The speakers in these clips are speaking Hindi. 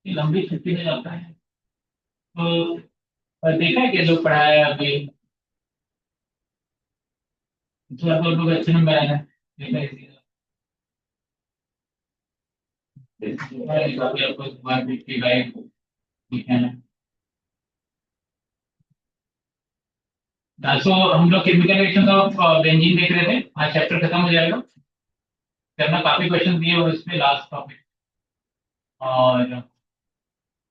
ये लंबी छुट्टी में जाता है तो देखा है कि लोग पढ़ाया है अभी। इस बार तो लोग अच्छे नंबर आए हैं। देखा है इसी का काफी आपको 155 दिखे हैं। सो हम लोग केमिकल रिएक्शन ऑफ बेंजीन देख रहे थे। आज चैप्टर खत्म हो जाएगा। करना काफी क्वेश्चन दिए हुए इस पे लास्ट टॉपिक। और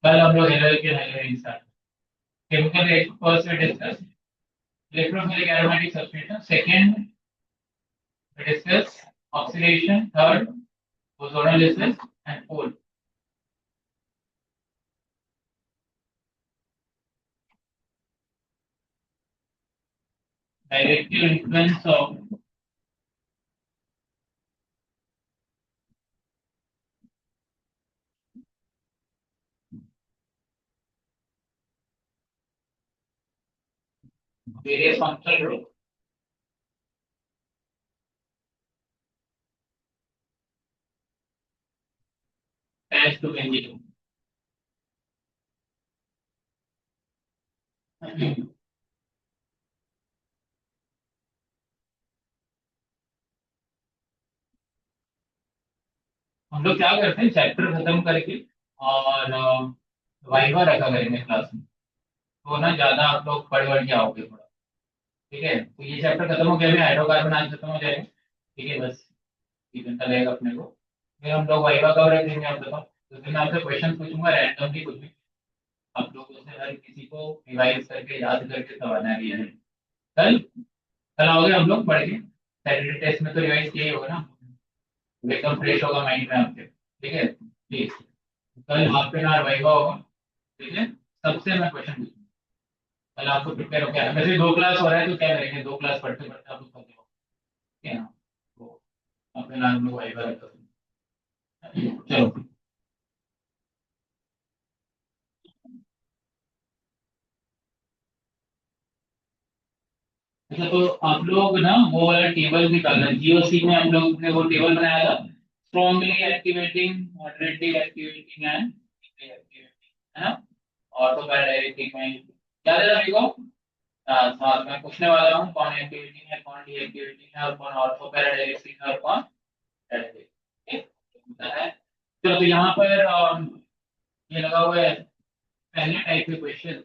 कल हम लोग एलएल के halogen start chemical reaction first we discuss electrophilic aromatic substitution, second we discuss oxidation, third ozonolysis and fourth directive influence of various functional group attached to benzene। हम लोग क्या करते हैं चैप्टर खत्म करके और वाइवा रखा करेंगे क्लास में। तो ना ज्यादा आप लोग पढ़ वढ़ के आओगे थोड़ा। ठीक है, तो ये चैप्टर खत्म हो गया, अभी हाइड्रोकार्बन आज खत्म हो जाएगा। ठीक है, बस 3 घंटा लगेगा अपने को। फिर हम लोग वाइवा कवर रखेंगे। आप बताओ, तो फिर मैं आपसे क्वेश्चन पूछूंगा रैंडमली कुछ भी। आप लोगों से हर किसी को रिवाइज करके याद करके सवाल है कल। कल आओगे हम लोग पढ़ के। सैटरडे टेस्ट में तो रिवाइज किया ही होगा ना, एकदम फ्रेश होगा माइंड में आपके। ठीक है प्लीज। कल हाफ एन आवर वाइवा होगा। ठीक है, सबसे मैं क्वेश्चन पूछूंगा। कल आपको प्रिपेयर हो गया, वैसे 2 क्लास हो रहा है तो क्या करेंगे, 2 क्लास पढ़ते पढ़ते आप लोग थक जाओगे। ठीक है ना, तो अपने हम लोग वाइवा रखते हैं। चलो। अच्छा, तो आप लोग ना वो वाला टेबल निकालना, जीओसी में हम लोग ने वो टेबल बनाया था, strongly activating, moderately activating and activating, है ना। और तो डायरेक्टिंग में याद है सभी को। हाँ, मैं पूछने वाला हूँ कौन एक्टिवेटिंग है, कौन डीएक्टिवेटिंग है, और कौन ऑर्थो पैराडायरेक्टिंग है, और कौन डायरेक्टिंग। ठीक है? चलो, तो यहाँ पर ये लगा हुआ है पहले टाइप के क्वेश्चन।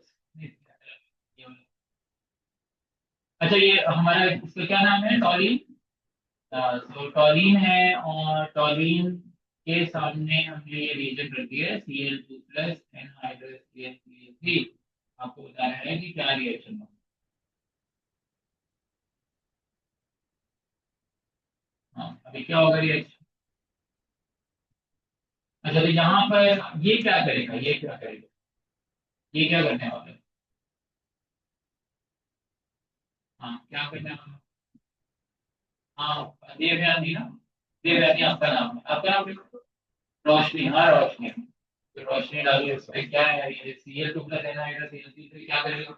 अच्छा, ये हमारा इसका क्या नाम है, टॉलिन। तो टॉलिन है, और टॉलिन के सामने हमने ये रिएजेंट रख दिया है Cl2 प्लस एनहाइड्रस CH3। आपको बताया है कि क्या रिएक्शन होगा। हाँ, अभी क्या होगा रिएक्शन। अच्छा, तो यहाँ पर ये क्या करेगा, ये क्या करेगा, ये क्या करने वाला है। हाँ, क्या करने वाला है? हाँ, देवयानी ना। देवयानी आपका नाम है, आपका नाम लिखो। रोशनी, हाँ रोशनी। तो रोशनी डालो इस पे, क्या है ये Cl2 प्लस एनहाइड्रस CH3 क्या करेगा।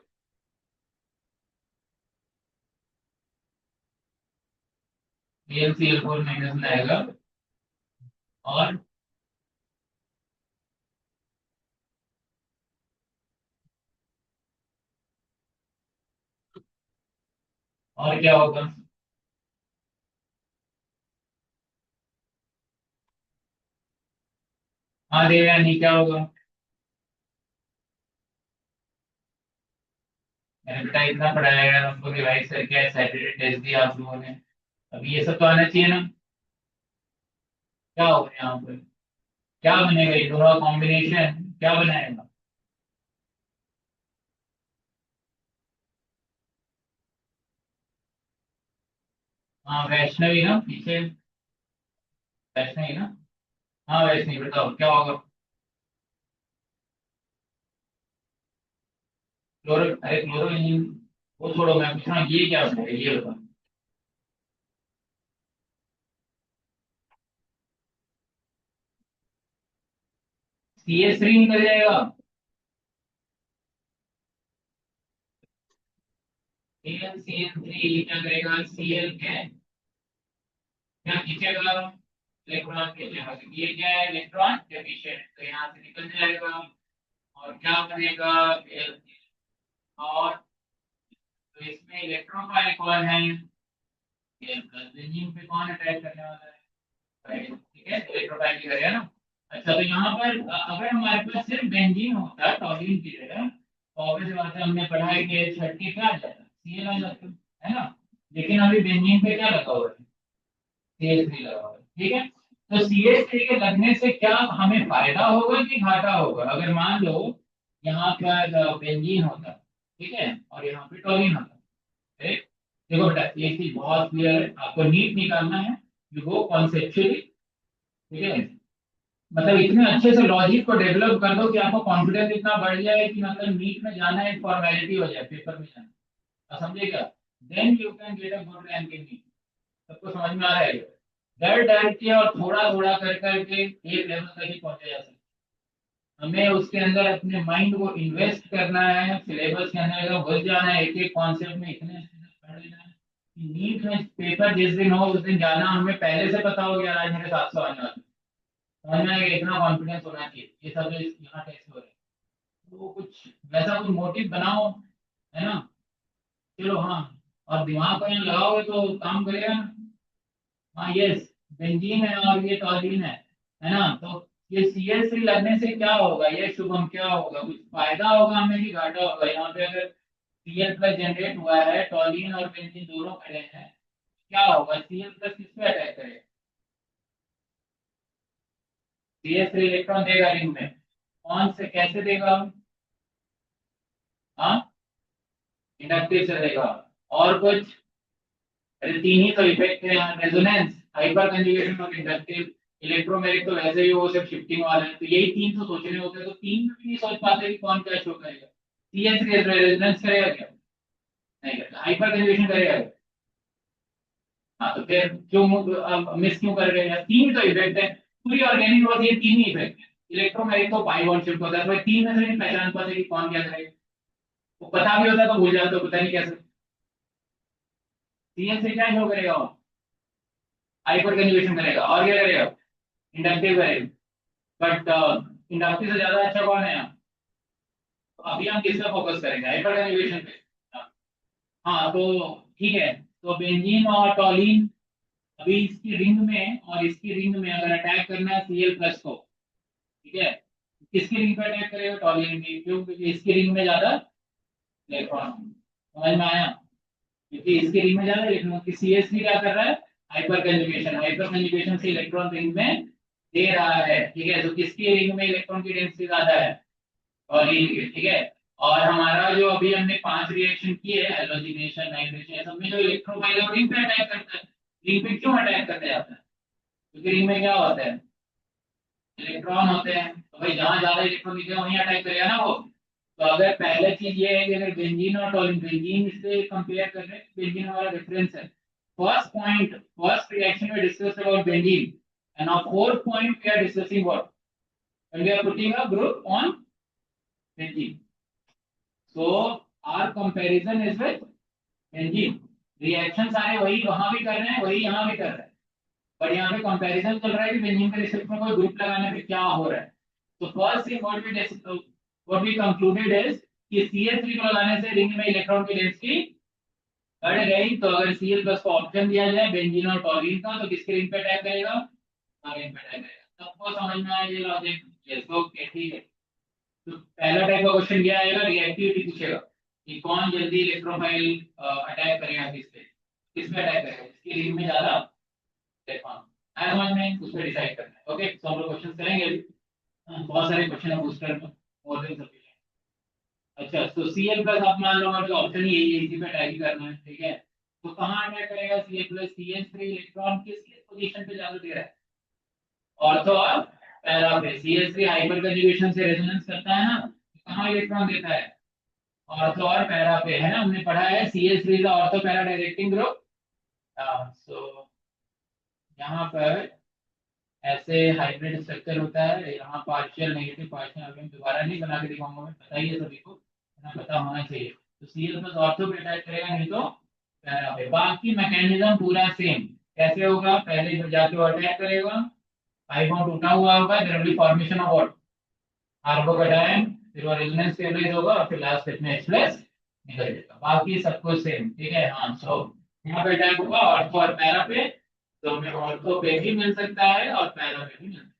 Cl4 माइनस में आएगा। और और क्या होगा। हाँ देवयानी, क्या होगा। मैंने बेटा इतना पढ़ाया है, हमको रिवाइज करके सैटरडे टेस्ट दिया आप लोगों ने। अभी ये सब तो आना चाहिए ना। क्या होगा यहाँ पर, क्या बनेगा, ये दोनों का कॉम्बिनेशन क्या बनाएगा। हाँ वैष्णवी ना पीछे, वैष्णवी ना। हाँ वैष्णवी, बताओ क्या होगा। क्लोरो, अरे क्लोरो इंजन वो छोड़ो, मैं पूछ रहा हूँ ये क्या बनेगा, ये बताओ। CH3 निकल जाएगा। CL CH3 क्या करेगा, Cl क्या क्या खींचेगा। इलेक्ट्रॉन के ये क्या है, इलेक्ट्रॉन डेफिशिएंट, तो यहाँ से निकल जाएगा और क्या बनेगा, और तो इसमें इलेक्ट्रोफाइल कौन है, ये बेंजीन पे कौन अटैक करने वाला है, ठीक है, इलेक्ट्रोफाइल की करेगा ना। अच्छा, तो यहाँ पर अगर हमारे पास सिर्फ बेंजीन होता है टॉलिन की जगह, तो ऑब्वियस बात है, हमने पढ़ा है कि H हट के क्या आ जाता है, Cl आ जाता है ना। लेकिन अभी बेंजीन पे क्या लगा हुआ है, CH3 लगा हुआ है, ठीक है। तो CH3 के लगने से क्या हमें फायदा होगा कि घाटा होगा, अगर मान लो यहाँ पर बेंजीन होता, ठीक है, और यहाँ पे टॉलिन होता, ठीक। देखो बेटा, ये चीज बहुत क्लियर है, आपको नीट निकालना है, यू गो कॉन्सेप्चुअली, ठीक है। मतलब इतने अच्छे से लॉजिक को डेवलप कर दो कि आपको कॉन्फिडेंस इतना बढ़ जाए कि मतलब नीट में जाना एक फॉर्मेलिटी हो जाए, पेपर में जाना, आप समझे क्या, then you can get a good rank in NEET. सबको समझ में आ रहा है, डर डर के और थोड़ा थोड़ा कर करके एक लेवल तक ही पहुंचा जा सकता है। हमें उसके अंदर अपने माइंड को इन्वेस्ट करना है, सिलेबस के अंदर अगर घुस जाना है, एक एक कॉन्सेप्ट में इतने अच्छे से पढ़ लेना है कि नीट में पेपर जिस दिन हो उस दिन जाना हमें पहले से पता हो गया, आज मेरे 700 आने वाले, समझ में आएगा, इतना कॉन्फिडेंस होना चाहिए, ये सब जो यहाँ टेस्ट हो रहे हैं, तो कुछ वैसा कुछ मोटिव बनाओ, है ना। चलो हाँ, और दिमाग को यहाँ लगाओगे तो काम करेगा ना। हाँ यस, बेंजीन है और ये टॉलिन है ना, तो ये CH3 लगने से क्या होगा, ये शुभम क्या होगा, कुछ फायदा होगा हमें कि घाटा होगा, यहाँ पे अगर Cl प्लस जनरेट हुआ है, टॉलिन और बेंजीन दोनों खड़े हैं, क्या होगा, Cl प्लस किस पे अटैक करेगा, CH3 इलेक्ट्रॉन देगा रिंग में, कौन से कैसे देगा, हाँ, इंडक्टिव से देगा, और कुछ, अरे तीन ही तो इफेक्ट है यहाँ, रेजोनेंस, हाइपर कंजुगेशन और इंडक्टिव, इलेक्ट्रोमैग्नेटिक तो वैसे ही वो सब शिफ्टिंग वाला है, तो यही तीन तो सोचने होते हैं, तो तीन में भी नहीं सोच पाते कि कौन क्या शो करेगा, सीएच रेजोनेंस करेगा क्या, नहीं करेगा, हाइपर कंजुगेशन करेगा क्या? हाँ, तो फिर क्यों मिस क्यों कर रहे हैं, तीन तो इफेक्ट है, पूरी ऑर्गेनिक और ये तीन ही इफेक्ट है, इलेक्ट्रोमैग्नेटिक तो पाई बॉन्ड शिफ्ट होता है, तो तीन में से नहीं पहचान पाते कि कौन क्या करेगा, वो पता भी होता तो भूल जाते, तो पता नहीं कैसे, सीएच से क्या शो करेगा, हाइपर कंजुगेशन करेगा, और क्या करेगा, इंडक्टिव करेगा, बट इंडक्टिव से ज्यादा अच्छा कौन है यहाँ, तो अभी हम किस पे फोकस करेंगे, हाइपर कंजुगेशन पे। हाँ तो ठीक है, तो बेंजीन और टॉलिन, अभी इसकी रिंग में और इसकी रिंग में अगर अटैक करना है Cl प्लस को, ठीक है, किसकी रिंग पे अटैक करेगा, टॉलिन की, क्यों, क्योंकि इसकी रिंग में ज्यादा इलेक्ट्रॉन, समझ में आया, क्योंकि इसकी रिंग में ज्यादा इलेक्ट्रॉन, कि CH3 क्या कर रहा है, हाइपर कंजुगेशन, हाइपर कंजुगेशन से इलेक्ट्रॉन रिंग में दे रहा है, ठीक है, तो किसकी रिंग में इलेक्ट्रॉन की डेंसिटी ज्यादा है, और ये ठीक है। और हमारा जो अभी हमने 5 रिएक्शन किए, हेलोजिनेशन, नाइट्रेशन, सब में जो इलेक्ट्रोफाइल है रिंग पे अटैक करता है, रिंग पे क्यों अटैक करने जाता है, क्योंकि रिंग में क्या होता है, इलेक्ट्रॉन होते हैं, तो भाई जहां ज्यादा इलेक्ट्रॉन दिखे वहीं अटैक करेगा ना वो। तो अगर पहले चीज ये है कि अगर बेंजीन और टॉलिन, बेंजीन से कंपेयर कर रहे हैं, बेंजीन हमारा रेफरेंस है, फर्स्ट पॉइंट, फर्स्ट रिएक्शन में discuss about benzene, and now fourth point we are discussing what, when we are putting a group on benzene. So our comparison is with benzene. Reaction सारे वही वहां भी कर रहे हैं, वही यहाँ भी कर रहे हैं, पर यहाँ पे कंपैरिजन चल रहा है कि बेंजीन के रिसेप्टर में कोई ग्रुप लगाने पे क्या हो रहा है। तो first thing what we concluded is कि CH3 को लगाने से रिंग में इलेक्ट्रॉन की डेंसिटी बढ़ गई, तो अगर Cl प्लस को ऑप्शन दिया जाए बेंजीन और टॉलिन का, तो किसके रिंग पे अटैक करेगा, टॉलिन पे अटैक करेगा, सबको समझ में आया ये लॉजिक, यस ओके ठीक है। तो पहला टाइप का क्वेश्चन क्या आएगा, रिएक्टिविटी पूछेगा कि कौन जल्दी इलेक्ट्रोफाइल अटैक करेगा, किस पे अटैक करेगा, इसकी रिंग में ज्यादा इलेक्ट्रॉन आया, समझ में, उस पर डिसाइड करना है, ओके, तो हम लोग क्वेश्चन करेंगे अभी। बहुत सारे क्वेश्चन है बूस्टर में, मोर देन सफिशिएंट। अच्छा, तो Cl प्लस आप मान लो हमारे ऑप्शन यही है, इसी पे अटैक ही करना है, ठीक है, तो कहाँ अटैक करेगा Cl प्लस, CH3 इलेक्ट्रॉन किस किस पोजीशन पे ज्यादा दे रहा है, ऑर्थो और पैरा पे, CH3 हाइपर कंजुगेशन से रेजोनेंस करता है ना, तो कहाँ इलेक्ट्रॉन देता है, ऑर्थो और पैरा पे, है ना, हमने पढ़ा है CH3 का ऑर्थो पैरा डायरेक्टिंग ग्रुप। सो यहाँ पर ऐसे हाइब्रिड स्ट्रक्चर होता है, यहाँ पार्शियल नेगेटिव पार्शियल, अभी हम दोबारा नहीं बना के दिखाऊंगा, मैं पता ही है सभी को, है ना, पता होना चाहिए, तो Cl प्लस ऑर्थो पे अटैक करेगा, नहीं तो पैरा पे, बाकी मैकेनिज्म पूरा सेम, कैसे होगा, पहले जब जाके वो अटैक करेगा पाई बॉन्ड टूटा हुआ होगा, there will be formation of what, carbocation, फिर वो रेजोनेंस स्टेबलाइज होगा और फिर लास्ट स्टेप में H प्लस निकल जाएगा, बाकी सब कुछ सेम। ठीक है, हाँ। सो यहाँ पे टाइप होगा ऑर्थो और पैरा पे, तो हमें ऑर्थो पे भी मिल सकता है और पैरा पे भी मिल सकता है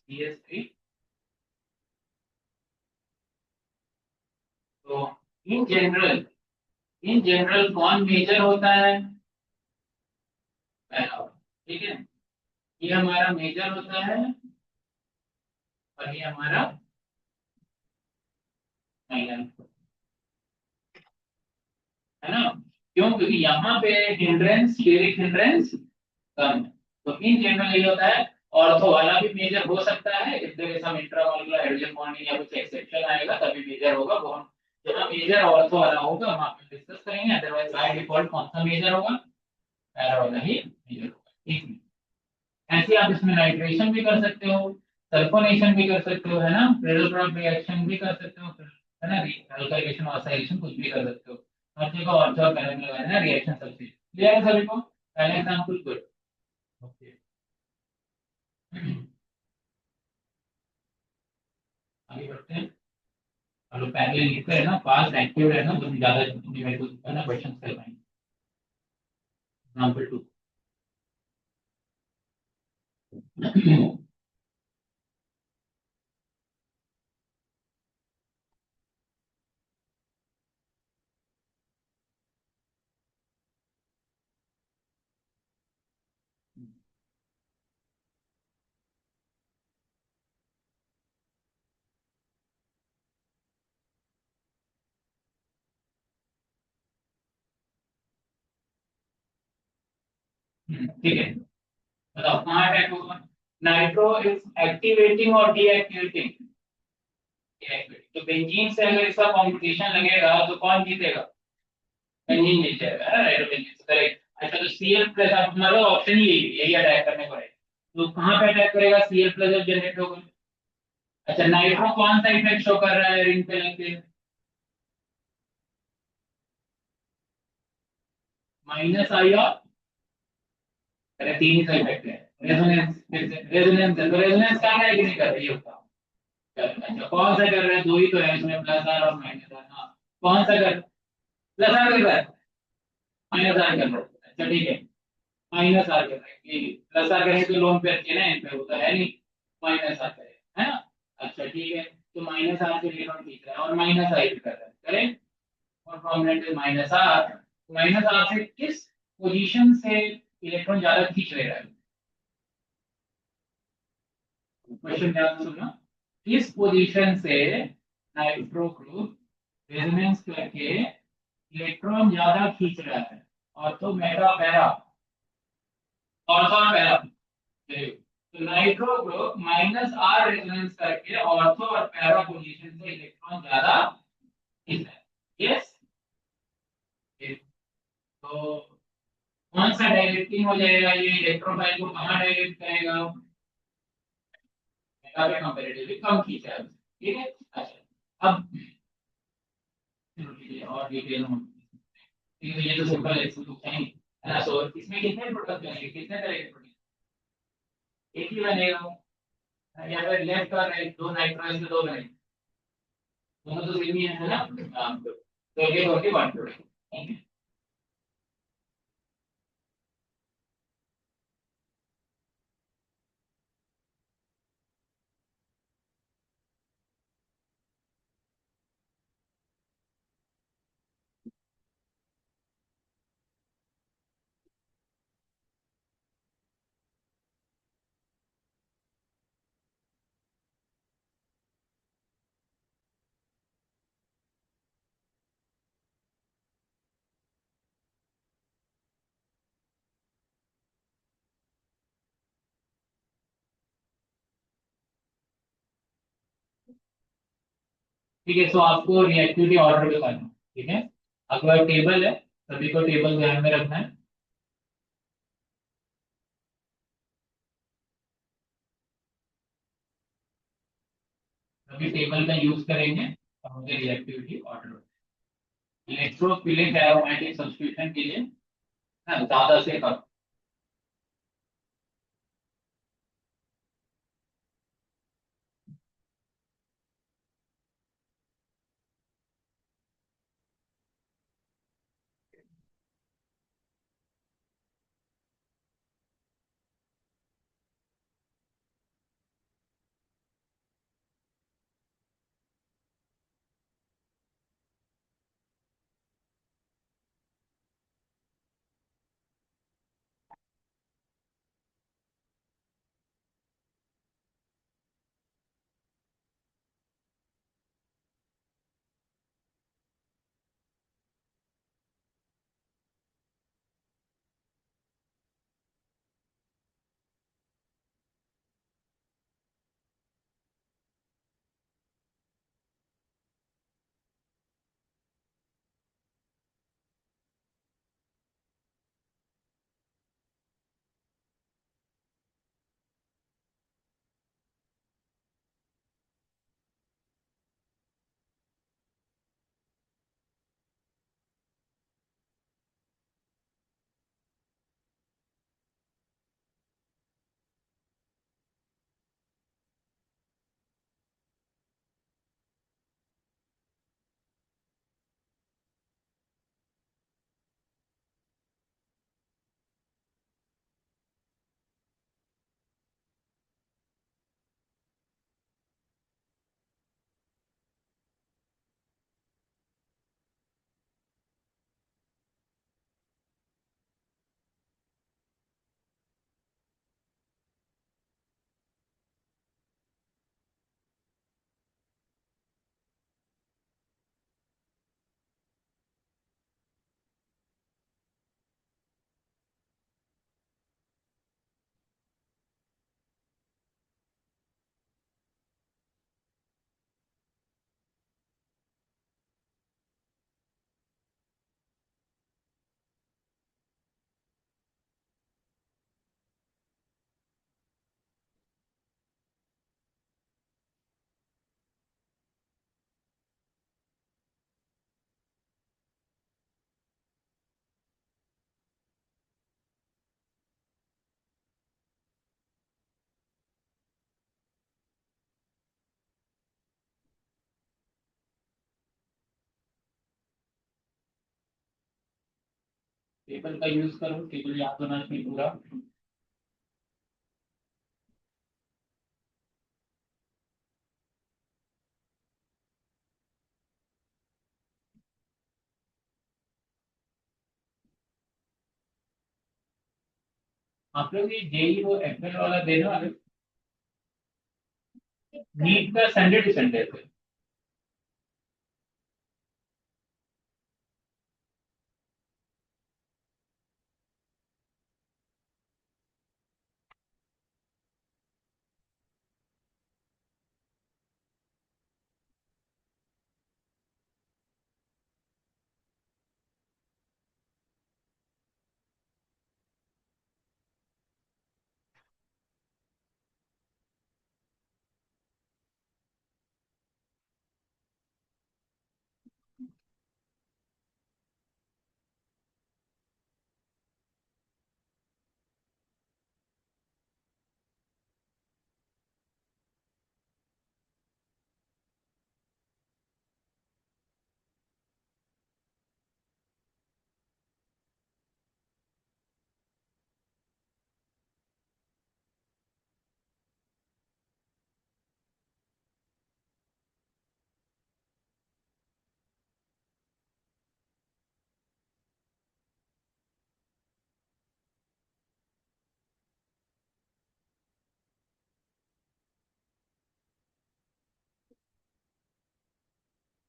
CS3। तो इन जनरल, इन जनरल कौन मेजर होता है? पैरा। ठीक है, ये हमारा मेजर होता है और ये हमारा माइनर, है ना? क्यों? क्योंकि यहाँ पे हिंड्रेंस, स्टेरिक हिंड्रेंस कम है। तो इन जनरल ये होता है। ऑर्थो वाला भी मेजर हो सकता है, if there is some intramolecular hydrogen bonding या कुछ एक्सेप्शन आएगा तभी मेजर होगा। वो हम जहाँ मेजर ऑर्थो वाला होगा वहां पे डिस्कस करेंगे, अदरवाइज बाय डिफॉल्ट कौन सा मेजर होगा? पैरा वाला ही मेजर होगा। ठीक है, ऐसे आप इसमें नाइट्रेशन भी कर सकते हो, सल्फोनेशन भी कर सकते हो, है ना, रेडल क्रॉस रिएक्शन भी कर सकते हो, है ना, अल्काइलेशन ऑक्सीडेशन कुछ भी कर सकते हो। हर जगह ऑर्थो और पैरा में लगाना है रिएक्शन सबसे क्लियर है सभी को? पहले एग्जांपल गुड। ओके, आगे बढ़ते हैं। और पहले लिखते हैं ना, पास्ट एक्टिव है ना, तो हम ज्यादा मेरे को है ना क्वेश्चन कर पाएंगे। एग्जांपल 2। ठीक है, बताओ कहाँ अटैक होगा? नाइट्रो इज एक्टिवेटिंग और डीएक्टिवेटिंग? तो बेंजीन से अगर इसका कॉम्पिटिशन लगेगा तो कौन जीतेगा? बेंजीन जीत जाएगा, है ना, राइट? Benzene correct. अच्छा, तो Cl प्लस आप मतलब ऑप्शन ही यही अटैक करने को है। तो कहाँ पे अटैक करेगा? Cl प्लस जब जनरेट होगा। अच्छा, नाइट्रो कौन सा इफेक्ट शो कर रहा है रिंग पे लग के? माइनस आई और, अरे तीन ही तो इफेक्ट है। रेजोनेंस, रेजोनेंस है तो रेजोनेंस कर रहा है कि नहीं कर रही होता? अच्छा, कौन सा कर रहा है? दो ही तो है इसमें, प्लस आर और माइनस आर। हाँ, कौन सा कर, प्लस आर कर रहा है, माइनस आर कर रहा है? अच्छा ठीक है, माइनस आर कर रहा है, ये प्लस आर करें तो लोन पे अच्छे ना, इन पे होता है नहीं, माइनस आर करे, है ना? अच्छा ठीक है, तो माइनस आर से इलेक्ट्रॉन खींच रहा है और माइनस आई भी कर रहा है, करेक्ट। और prominent minus R, minus R से किस पोजीशन से इलेक्ट्रॉन ज्यादा खींच ले रहा है? क्वेश्चन ध्यान से सुनना। किस पोजीशन से नाइट्रो ग्रुप रेजोनेंस करके इलेक्ट्रॉन ज्यादा खींच रहा है? और तो मेटा पैरा, ऑर्थो और पैरा। तो nitro group minus R resonance करके ऑर्थो और पैरा पोजीशन से इलेक्ट्रॉन ज्यादा खींच रहा है। यस, तो कौन सा डायरेक्टिंग हो जाएगा? ये इलेक्ट्रोफाइल को कहाँ डायरेक्ट करेगा? मेटा पे कंपैरेटिवली कम खींचा है। ठीक है, अच्छा अब चलो ठीक है, और डिटेल में ठीक है, ये तो सिंपल है, इसमें तो है नहीं, है ना? सो इसमें कितने प्रोडक्ट बनेंगे, कितने तरह के प्रोडक्ट? एक ही बनेगा, या फिर लेफ्ट और राइट दो नाइट्रोजन के दो बनेंगे? दोनों तो सेम ही है ना? हाँ, तो ये होगी वन प्रोडक्ट। ठीक है, ठीक है, सो आपको रिएक्टिविटी ऑर्डर पे करना है, ठीक है? आपका टेबल है, सभी को टेबल ध्यान में रखना है। सभी टेबल का यूज करेंगे और मुझे reactivity order, electrophilic aromatic substitution के लिए ना ज्यादा से कम। टेबल का यूज करो, टेबल याद होना चाहिए पूरा। आप लोग ये जेई वो एप्रिल वाला देने वाले, नीट का संडे टू संडे पे।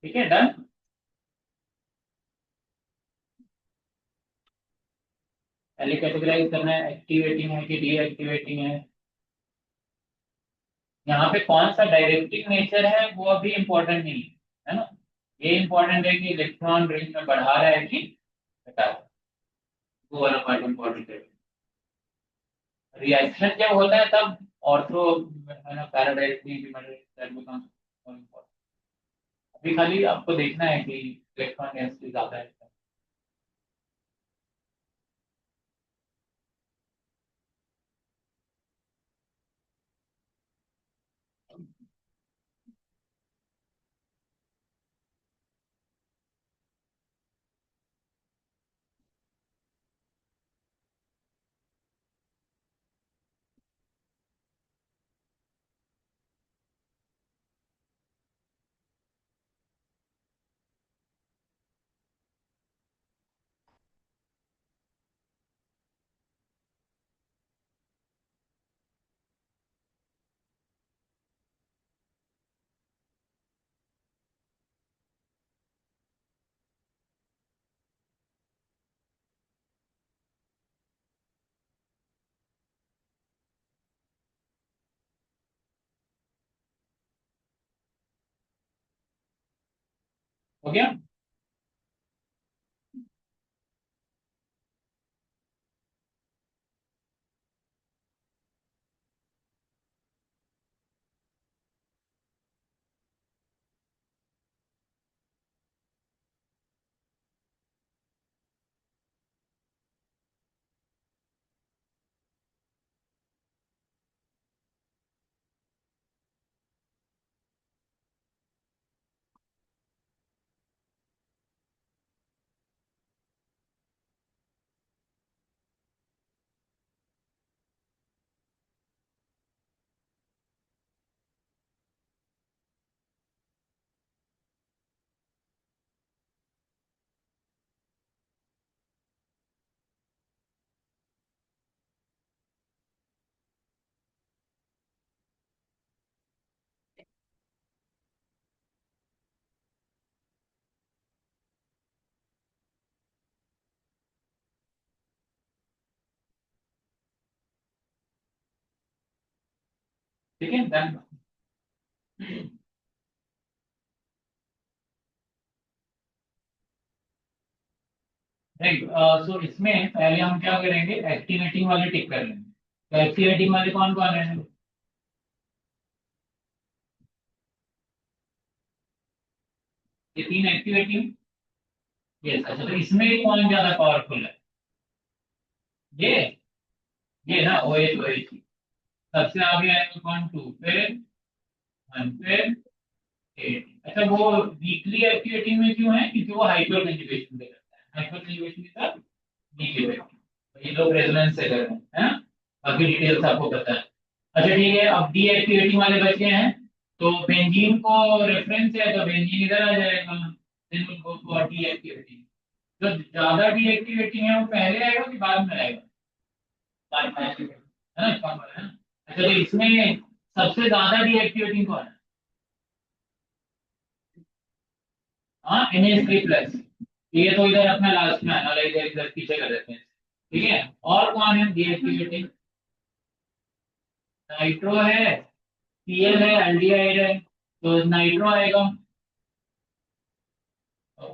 ठीक है, डन। पहले कैटेगराइज करना है, एक्टिवेटिंग है कि डीएक्टिवेटिंग है। यहाँ पे कौन सा डायरेक्टिंग नेचर है वो अभी इम्पोर्टेंट नहीं है ना। ये इम्पोर्टेंट है कि इलेक्ट्रॉन रेंज में बढ़ा रहा है कि घटा रहा है। वो वाला पार्ट इम्पोर्टेंट है। रिएक्शन जब होता है तब ऑर्थो है ना, पैराडायरेक्टिंग दैट बिकम्स मोर इम्पोर्टेंट। अभी खाली आपको देखना है कि इलेक्ट्रॉन डेंसिटी ज्यादा है। हो गया। ठीक है, डन। राइट। सो इसमें पहले हम क्या करेंगे, एक्टिवेटिंग वाले टिक कर लेंगे। तो एक्टिवेटिंग वाले कौन कौन है? ये तीन एक्टिवेटिंग। यस, अच्छा तो इसमें कौन ज्यादा पावरफुल है? ये ये ना OH OH। सबसे आगे आएगा कौन? टू, फिर वन, फिर एट। अच्छा वो वीकली एक्टिवेटिंग में क्यों है? क्योंकि वो हाइपर कंजुगेशन पे करता है। हाइपर कंजुगेशन के साथ नीचे पे, तो ये लोग रेजोनेंस से कर रहे हैं, बाकी डिटेल्स आपको पता है। अच्छा ठीक है, अब डीएक्टिवेटिंग वाले बचे हैं। तो बेंजीन को रेफरेंस है तो बेंजीन इधर आ जाएगा, then will go for deactivating. जो ज्यादा डीएक्टिवेटिंग है वो पहले आएगा कि बाद में आएगा? बाद में आएगा, है ना, इसका मतलब है ना। अच्छा तो इसमें सबसे ज्यादा डीएक्टिवेटिंग कौन है? हाँ, Na3+। ये तो इधर अपना लास्ट में आना, इधर इधर पीछे कर देते हैं। ठीक है, और कौन है डीएक्टिवेटिंग? नाइट्रो है, Cl है, एल्डिहाइड है, तो नाइट्रो आएगा। तो,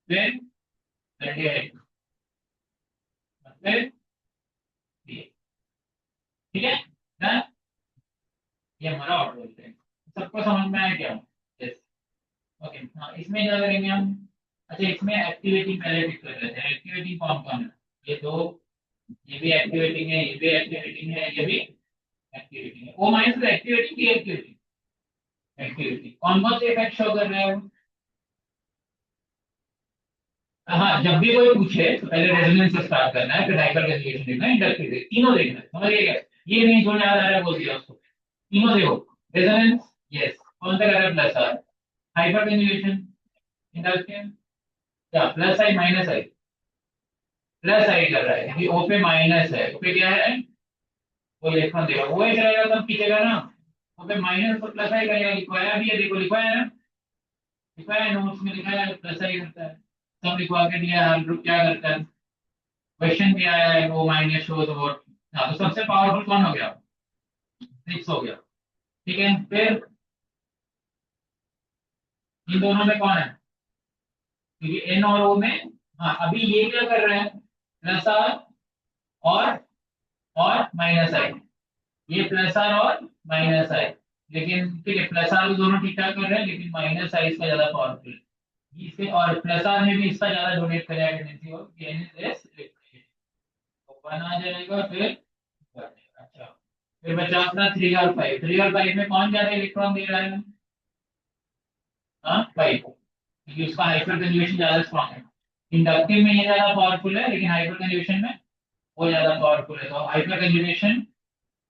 फिर एल्डिहाइड, फिर ये। ठीक है ना, ये हमारा ऑर्डर बोलते हैं। सबको समझ में आया क्या? यस। ओके, हाँ इसमें क्या करेंगे हम? अच्छा इसमें एक्टिविटी पहले पिक कर लेते हैं। एक्टिविटी कौन कौन है? ये दो, ये भी एक्टिवेटिंग है, ये भी एक्टिवेटिंग है, ये भी एक्टिविटी है। ओ माइनस एक्टिविटी की एक्टिविटी, एक्टिविटी कौन कौन से इफेक्ट शो कर रहे हैं? हाँ, जब भी कोई पूछे तो पहले रेजोनेंस से स्टार्ट करना है, फिर हाइपर कैलकुलेशन देखना है, इंडक्टिव देखना है, तीनों देखना है। समझ गए क्या? ये नहीं जो याद आ रहा है बोल दिया उसको, तीनों देखो। रेजोनेंस, यस, कौन सा कर रहा है? Plus R. Hyper calculation, inductive, क्या plus I minus I? Plus I कर रहा है क्योंकि ओ पे माइनस है, ओ पे क्या है? वो इलेक्ट्रॉन देगा, वो एक रहेगा तब खींचेगा ना। ओ पे माइनस तो प्लस आई करेगा, लिखवाया भी है, देखो लिखवाया है ना, लिखवाया है, नोट्स में लिखा है प्लस आई करता है। सब लिखवा के दिया है, हर ग्रुप क्या करता है, क्वेश्चन भी आया है, वो माइनस शो तो वोट। हाँ, तो सबसे पावरफुल कौन हो गया? 6 हो गया। ठीक है, फिर इन दोनों में कौन है? क्योंकि एन और ओ में, हाँ अभी ये क्या कर रहे हैं? प्लस आर और माइनस आई, ये प्लस आर और माइनस आई। लेकिन ठीक है, प्लस आर तो दोनों ठीक ठाक कर रहे हैं, लेकिन माइनस आई इसका ज्यादा पावरफुल है। इसके और प्लस आर में भी इसका ज्यादा डोनेट करेगा टेंडेंसी, और तो 1 आ जाएगा, फिर 1। अच्छा, फिर बचा अपना 3 और 5। 3 और 5 में कौन ज्यादा इलेक्ट्रॉन दे रहा है? हाँ 5, क्योंकि उसका हाइपर कंजुगेशन ज्यादा स्ट्रॉन्ग है। इंडक्टिव में ये ज्यादा पावरफुल है, लेकिन हाइपर कंजुगेशन में वो ज्यादा पावरफुल है, तो हाइपर कंजुगेशन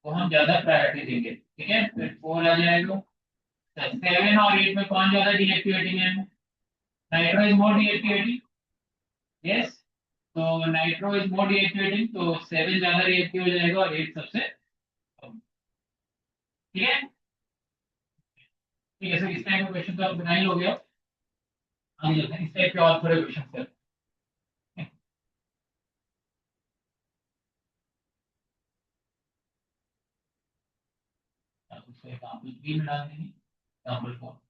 को हम ज्यादा प्रायोरिटी देंगे। ठीक है, फिर 4 आ जाएगा। 7 और 8 में कौन ज्यादा डीएक्टिवेटिंग है? Nitro is more deactivating, yes. तो नाइट्रो इज मोर डीएक्टिवेटिंग, तो 7 ज्यादा रिएक्टिव हो जाएगा और 8 सबसे कम। ठीक है, ठीक है सर, इस टाइप का क्वेश्चन तो आप बना ही लोगे अब। आगे चलते हैं, इस टाइप के और थोड़े क्वेश्चन सर। उसको एग्जाम्पल 3 में डाल देंगे, एग्जाम्पल 4।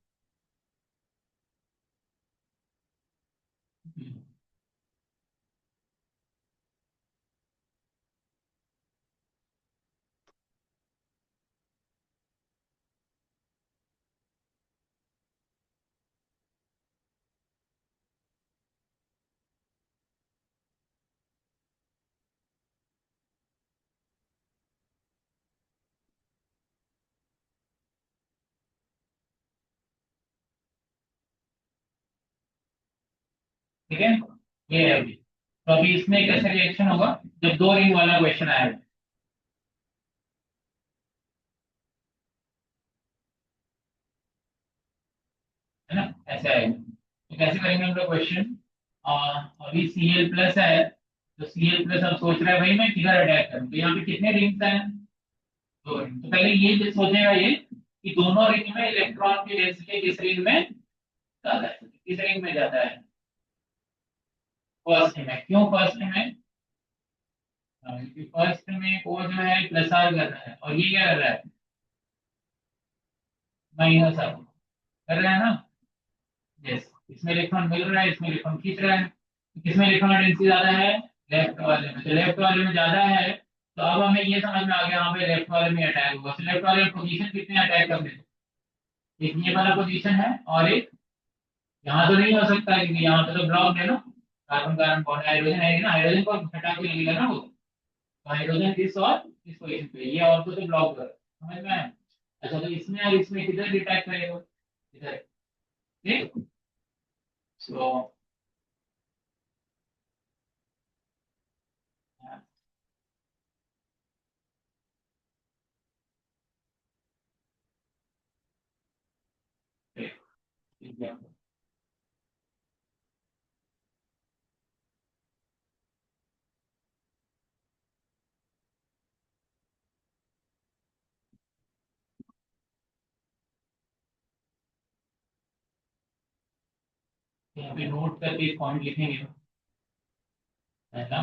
ठीक है, ये है अभी। तो अभी इसमें कैसे रिएक्शन होगा जब दो रिंग वाला क्वेश्चन आया है ना, ऐसे आएगा। तो कैसे करेंगे हम लोग क्वेश्चन? अभी Cl+ है, तो Cl+ अब सोच रहा है भाई मैं किधर अटैक करूं, तो यहाँ पे कितने रिंग्स हैं? दो रिंग। तो पहले ये सोचेगा ये कि दोनों रिंग में इलेक्ट्रॉन की डेंसिटी किस रिंग में ज्यादा है, किस रिंग में ज्यादा है? फर्स्ट में। क्यों फर्स्ट में? क्योंकि फर्स्ट में वो जो है प्लस आर कर रहा है, और ये क्या कर रहा है? माइनस आर कर रहा है ना। यस, इसमें इलेक्ट्रॉन मिल रहा है, इसमें इलेक्ट्रॉन खींच रहा है। तो किसमें इलेक्ट्रॉन डेंसिटी ज्यादा है? लेफ्ट वाले में। तो लेफ्ट वाले में ज्यादा है, तो अब हमें ये समझ में आ गया यहाँ पे लेफ्ट वाले में अटैक होगा। तो लेफ्ट वाले पोजीशन कितने अटैक करने हैं? एक ये वाला पोजीशन है, और एक यहाँ तो नहीं हो सकता है, क्योंकि यहाँ पे तो ब्लॉक है ना, कार्बन कार्बन बॉन्ड, हाइड्रोजन है ना, हाइड्रोजन को हटा के लगेगा ना वो। तो हाइड्रोजन इस और इस पोजीशन पे, ये और तो ब्लॉक कर, समझ में आया? अच्छा, तो इसमें और इसमें किधर अटैक करेगा? इधर। ठीक। सो यहाँ पे नोट करके एक पॉइंट लिखेंगे ऐसा।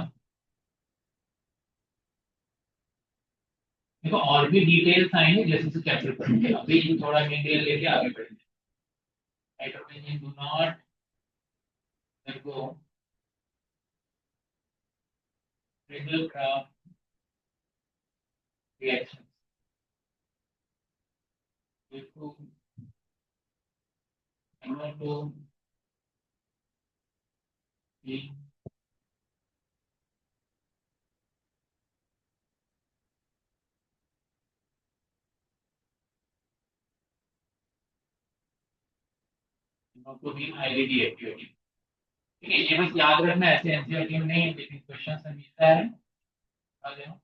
देखो और भी डिटेल्स आएंगे जैसे जैसे चैप्टर पढ़ेंगे, अभी थोड़ा डिटेल लेके आगे बढ़ेंगे। Nitrogen do not undergo critical craft reactions due to to the to be highly reactive। ठीक है, ये बस याद रखना, ऐसे एनसीईआरटी में नहीं है लेकिन क्वेश्चन से मिलता है। आ जाओ।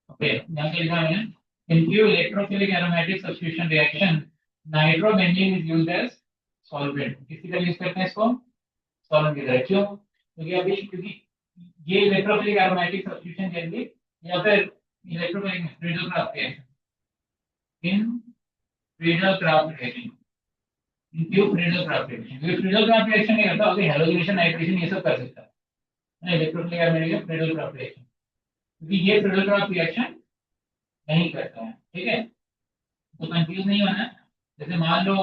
ओके, यहाँ पे लिखा है in few electrophilic aromatic substitution reaction nitrobenzene is used as solvent। किसी का यूज करते हैं इसको सॉल्वेंट की तरह, क्यों? क्योंकि अभी क्योंकि ये इलेक्ट्रोफिलिक एरोमेटिक सब्स्टिट्यूशन के लिए या फिर electrophilic Friedel craft reaction in Friedel craft reaction in few Friedel craft reaction, ये फ्रीडल क्राफ्ट रिएक्शन नहीं करता, अभी हेलोजनेशन नाइट्रेशन ये सब कर सकता है electrophilic aromatic Friedel craft reaction, क्योंकि ये फ्रीडल क्राफ्ट रिएक्शन नहीं करता है। ठीक है, तो कंफ्यूज नहीं होना है। जैसे मान लो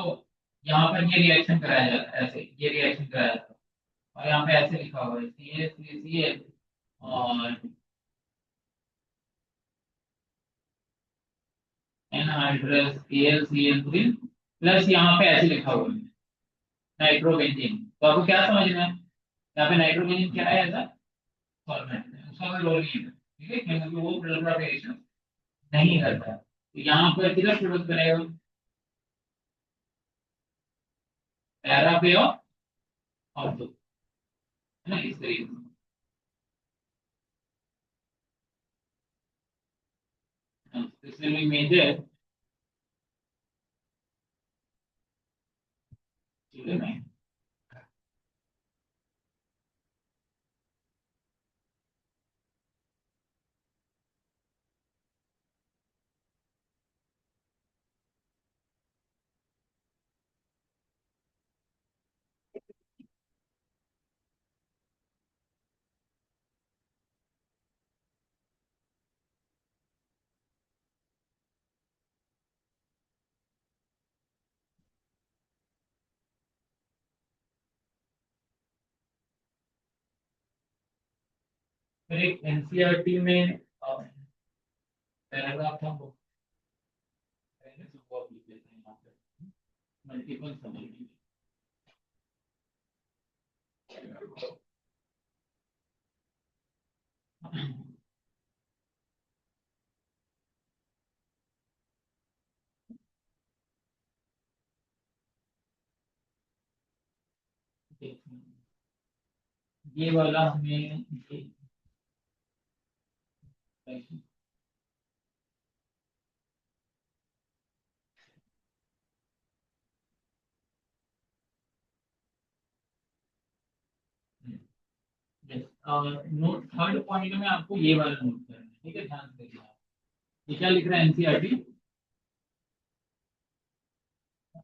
यहाँ पर ये रिएक्शन कराया जाता है, ऐसे ये रिएक्शन कराया जाता है और यहाँ पे ऐसे लिखा हुआ है CaCl और एनहाइड्रस AlCl3 प्लस यहाँ पे ऐसे लिखा हुआ है नाइट्रोबेंजीन। तो आपको क्या समझ में है यहाँ पे नाइट्रोबेंजीन क्या है? ऐसा सॉल्वेंट है, उसका कोई रोल नहीं है। ठीक है, क्योंकि वो प्रोडक्ट रिएक्शन नहीं करता है। तो यहाँ पर किधर प्रोडक्ट बनेगा? पैरा पे और दो, है ना, इस तरीके से। This will be major element। फिर एक एनसीईआरटी में पैराग्राफ था वो, पहले से वो आप लिख लेते हैं यहाँ पे, मल्टीपल समरी। ये वाला हमें नोट थर्ड पॉइंट में आपको ये वाला नोट करना है। ठीक है, ध्यान से देखिए आप। ये क्या लिख रहा है NCERT?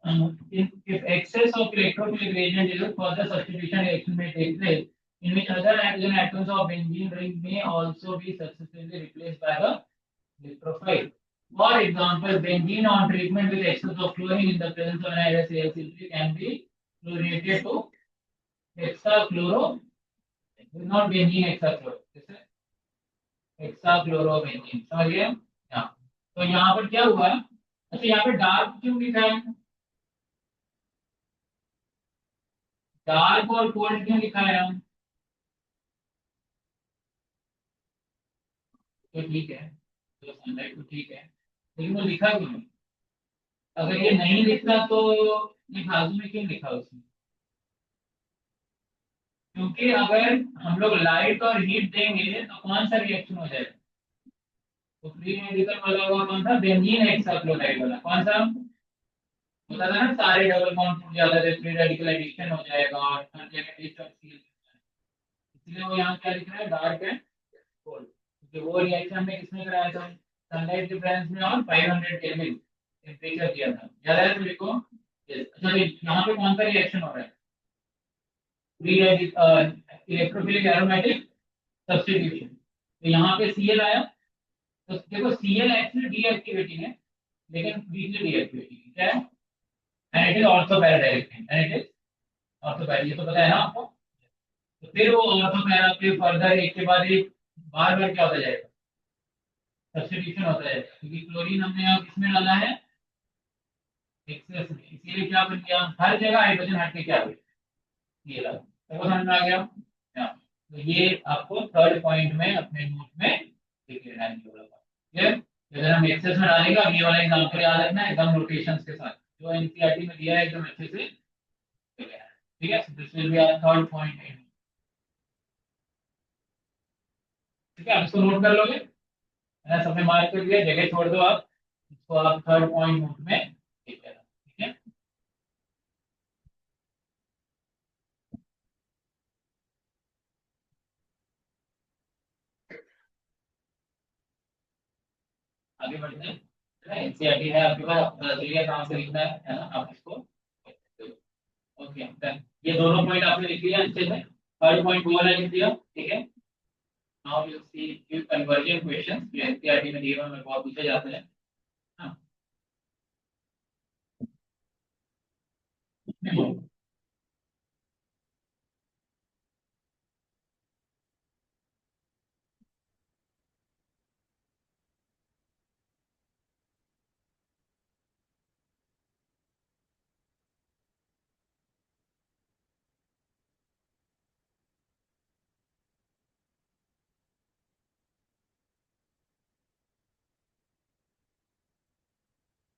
if excess of electrophilic reagent is used, further substitution reaction may take place, in which other hydrogen atoms of benzene ring may also be successfully replaced by the electrophile। For example, benzene on treatment with excess of chlorine in the presence of an AlCl3 can be fluorinated to hexachloro, not benzene hexachloro, हेक्साक्लोरोबेंजीन। समझ गए? हाँ, तो यहाँ पर क्या हुआ? अच्छा, यहाँ पे डार्क क्यों लिखा है? डार्क और कोल्ड क्यों लिखा है हम? तो ठीक है, तो सनलाइट तो ठीक है, लेकिन वो लिखा क्यों नहीं? अगर ये नहीं लिखता तो ये फालतू में क्यों लिखा उसने? क्योंकि अगर हम लोग लाइट और हीट देंगे तो कौन सा रिएक्शन हो जाएगा? तो फ्री रेडिकल वाला होगा कौन सा? बेंजीन हेक्साक्लोराइड वाला। कौन सा होता था ना, सारे डबल बॉन्ड टूट जाते थे, फ्री रेडिकल एडिशन हो जाएगा और हर जगह H और Cl। इसलिए वो यहाँ क्या लिख रहा है, डार्क एंड कोल्ड, क्योंकि वो रिएक्शन हमने किसमें कराया था? सनलाइट के प्रेजेंस में और 500 केल्विन टेम्परेचर दिया था, याद है तुमको? को Yes। अच्छा, तो यहाँ पे कौन सा रिएक्शन हो रहा है? Free electrophilic aromatic substitution. तो यहाँ पे Cl आया, तो देखो Cl एक्चुअली डीएक्टिवेटिंग है, लेकिन वीकली डीएक्टिवेटिंग है, क्या है? And it is also paradirecting, and it is also para, ये तो पता है ना आपको? तो फिर वो ऑर्थो पैरा पे फर्दर एक के बाद एक बार बार क्या होता जाएगा? सब्स्टिट्यूशन होता जाएगा, क्योंकि क्लोरीन हमने यहाँ किसमें डाला है? एक्सेस में, इसीलिए क्या बन गया, हर जगह हाइड्रोजन हट के क्या हो गया? ये लगा, तो समझ में आ गया? हाँ। तो ये आपको थर्ड पॉइंट में अपने नोट में लिख लेना है, ये वाला क्लियर? अगर हम एक्सेस में डालेंगे, अब ये वाला एग्जांपल याद रखना है एकदम नोटेशंस के साथ, जो एनसीईआरटी में दिया है एकदम अच्छे से लिख लेना है। ठीक है, this will be our third point. ठीक है, आप इसको नोट कर लोगे? मैंने सबने मार्क कर दिया, जगह छोड़ दो आप, इसको आप थर्ड पॉइंट नोट में लिख लेना। ठीक है, आगे बढ़ते हैं। एनसीईआरटी है आपके पास, आपको पता चल गया कहाँ से लिखना है ना? आप इसको ओके, ये दोनों पॉइंट आपने लिख लिया अच्छे से, थर्ड पॉइंट वो वाला लिख दिया। ठीक है, now you see few conversion questions जो एनसीईआरटी में दिए हुए हैं, बहुत पूछे जाते हैं। हाँ।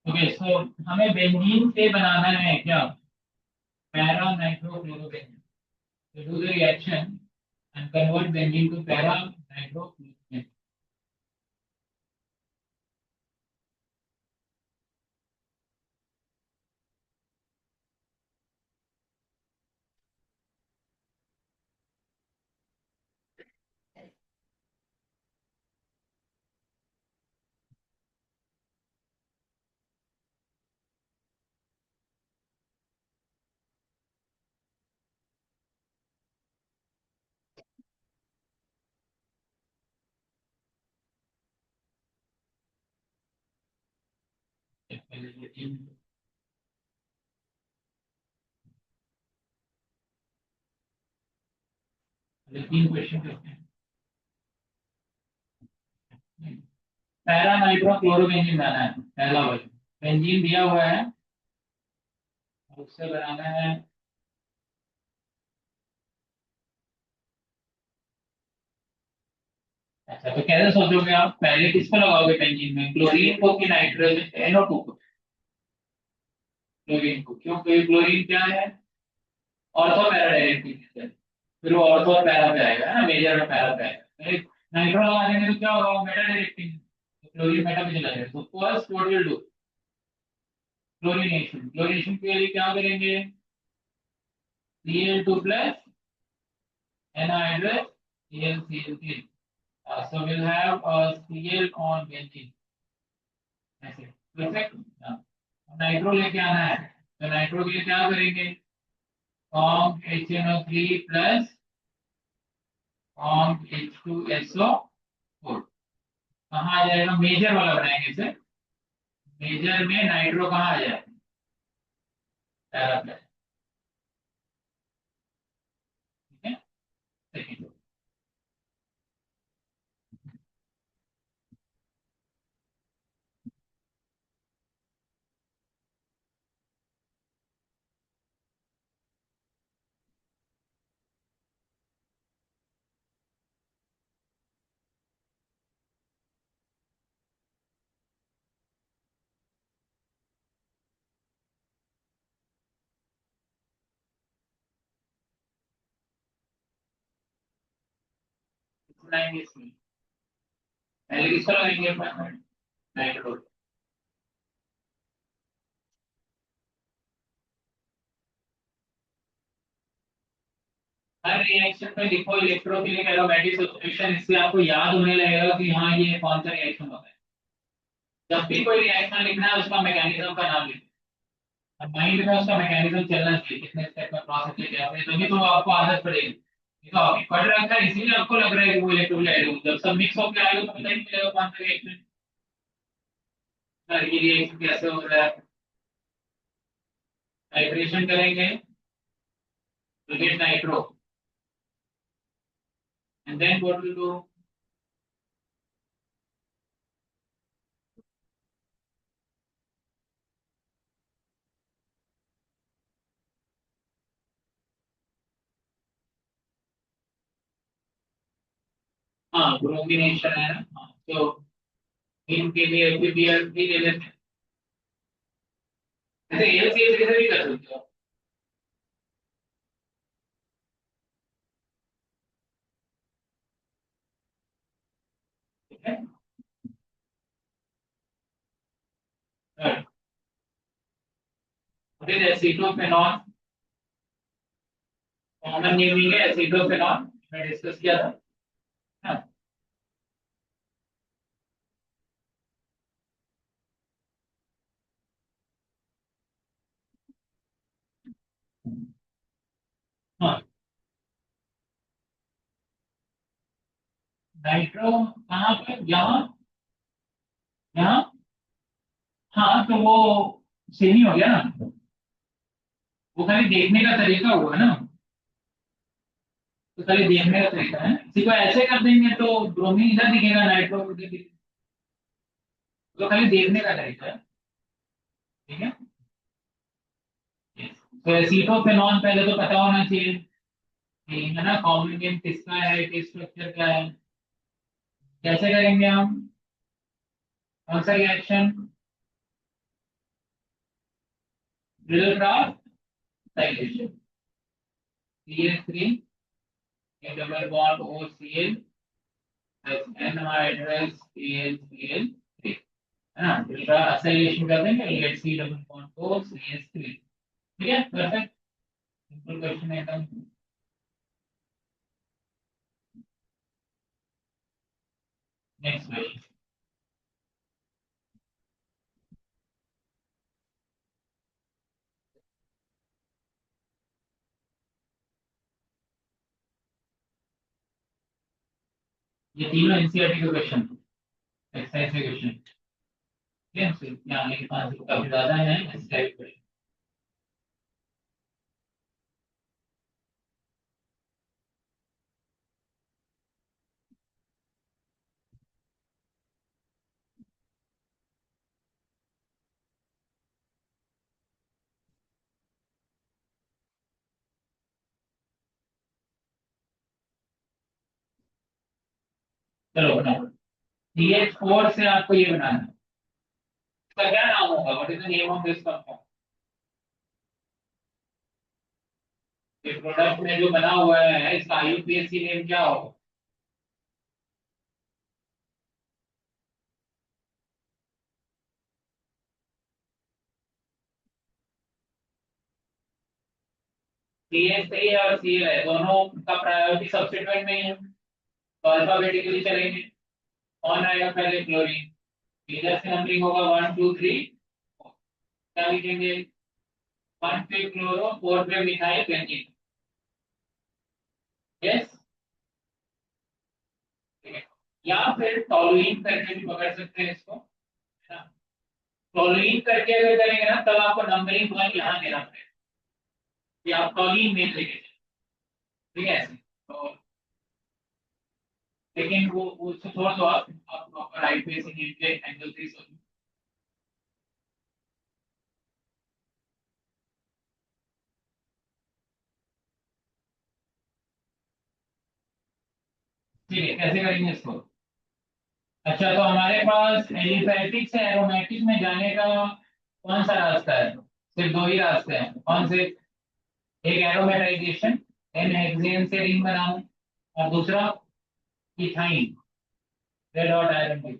ओके, सो हमें बेंजीन से बनाना है क्या? Para nitrochlorobenzene. तो do the reaction and convert benzene to para nitrochlorobenzene। पहले तीन क्वेश्चन करते हैं। पैरा नाइट्रोक्लोरोबेंजीन बनाना है, पहला वर्ड। बेंजीन दिया हुआ है, उससे बनाना है। अच्छा, तो कैसे सोचोगे आप, पहले किसको लगाओगे बेंजीन में, क्लोरीन को कि नाइट्रोजन NO2 को? क्लोरीन को, क्यों? क्योंकि क्लोरीन क्या है, ऑर्थो पैरा डायरेक्टिव है। फिर वो ऑर्थो और पैरा पे आएगा ना, मेजर और पैरा पे आएगा। नाइट्रो लगा देंगे तो क्या होगा, मेटा डायरेक्टिव, तो क्लोरीन मेटा पे चला जाएगा। तो first what will do, chlorination. Chlorination के लिए क्या करेंगे? Cl2 plus anhydrous ClCl3। So we'll have a Cl on benzene, ऐसे परफेक्ट। नाइट्रो लेके आना है, तो नाइट्रो के लिए क्या करेंगे? Form HNO3 plus form H2SO4। कहाँ आ जाएगा? मेजर वाला बनाएंगे इसे, मेजर में नाइट्रो कहाँ आ जाएगा? Para plus. ठीक है, सेकेंड। बनाएंगे इसमें? पहले किसको लगाएंगे? नाइट्रो। हर रिएक्शन में लिखो इलेक्ट्रोफिलिक एरोमेटिक सब्स्टिट्यूशन, इससे आपको याद होने लगेगा कि हाँ ये कौन सा रिएक्शन होता है। जब भी कोई रिएक्शन लिखना है उसका मैकेनिज्म का नाम लिखो। अब माइंड में उसका मैकेनिज्म चलना चाहिए, कितने स्टेप में प्रोसेस है क्या है, तभी तो आपको आदत पड़ेगी। ये तो आपने पढ़ रखा है इसीलिए आपको लग रहा है कि वो इलेक्ट्रोलाइट, जब सब मिक्स होकर आएगा तो पता ही नहीं चलेगा कौन सा रिएक्शन। ये रिएक्शन कैसे हो रहा है। हाइड्रेशन करेंगे to get nitro, and then what will do? हाँ ब्रोमिनेशन है ना, हाँ, तो इनके लिए एचबीआर भी ले लेते हैं। ऐसे एलसीएच से भी कर सकते हो। ठीक है। फिर एसिटोफेनॉन, कॉमन नेमिंग है एसिटोफेनॉन, मैं डिस्कस किया था। हाँ। हाँ नाइट्रो कहाँ पे, यहाँ, यहाँ। हाँ तो वो सेम ही हो गया ना, वो खाली देखने का तरीका हुआ ना। तो खाली देखने का तरीका है, किसी को ऐसे कर देंगे तो ब्रोमीन इधर दिखेगा, नाइट्रो उधर दिखेगा। तो खाली देखने का तरीका है। ठीक है। तो एसीटोफेनॉन पहले तो पता होना चाहिए कि है ना कॉमन नेम किसका है, किस स्ट्रक्चर का है। कैसे करेंगे हम, कौन सा reaction? Rilgraf dilation, CH3 a double bond OCl plus anhydrous AlCl3, है ना। Rilgraf acylation कर देंगे, you get C double bond O CH3। ठीक है, परफेक्ट, सिंपल क्वेश्चन है एकदम। Next question. ये तीनों एनसीईआरटी के क्वेश्चन, एक्सरसाइज के क्वेश्चन। ठीक है, सिर्फ यहाँ लेके 5 काफी ज्यादा है इस टाइप के। चलो बनाओ। CH4 से आपको ये बनाना है, इसका क्या नाम होगा, what is the name of this compound? ये प्रोडक्ट में जो बना हुआ है इसका आईयूपीएसी नेम क्या होगा? CH3 है और Cl है, दोनों का प्रायोरिटी सब्स्टिट्यूएंट में ही है, तो अल्फाबेटिकली चलेंगे। कौन आएगा पहले? क्लोरीन। इधर से नंबरिंग होगा 1 2 3। क्या लिखेंगे? 1 पे क्लोरो, 4 पे मिथाइल बेंजीन। यस। या फिर टॉलुइन करके भी पकड़ सकते हैं इसको, है ना। टॉलुइन करके अगर करेंगे ना तब आपको नंबरिंग वन यहाँ देना पड़ेगा कि आप टॉलुइन में लेके चलें। ठीक है ऐसे तो, लेकिन वो उसको छोड़ दो आप प्रॉपर आईपीएसी के एंगल से सोचो। ठीक है, कैसे करेंगे इसको? अच्छा तो हमारे पास एलिफैटिक से एरोमेटिक में जाने का कौन सा रास्ता है? सिर्फ दो ही रास्ते हैं, कौन से? एक एरोमेटाइजेशन, एन हेक्सेन से रिंग बनाऊं, और दूसरा ethyne, red hot iron tube.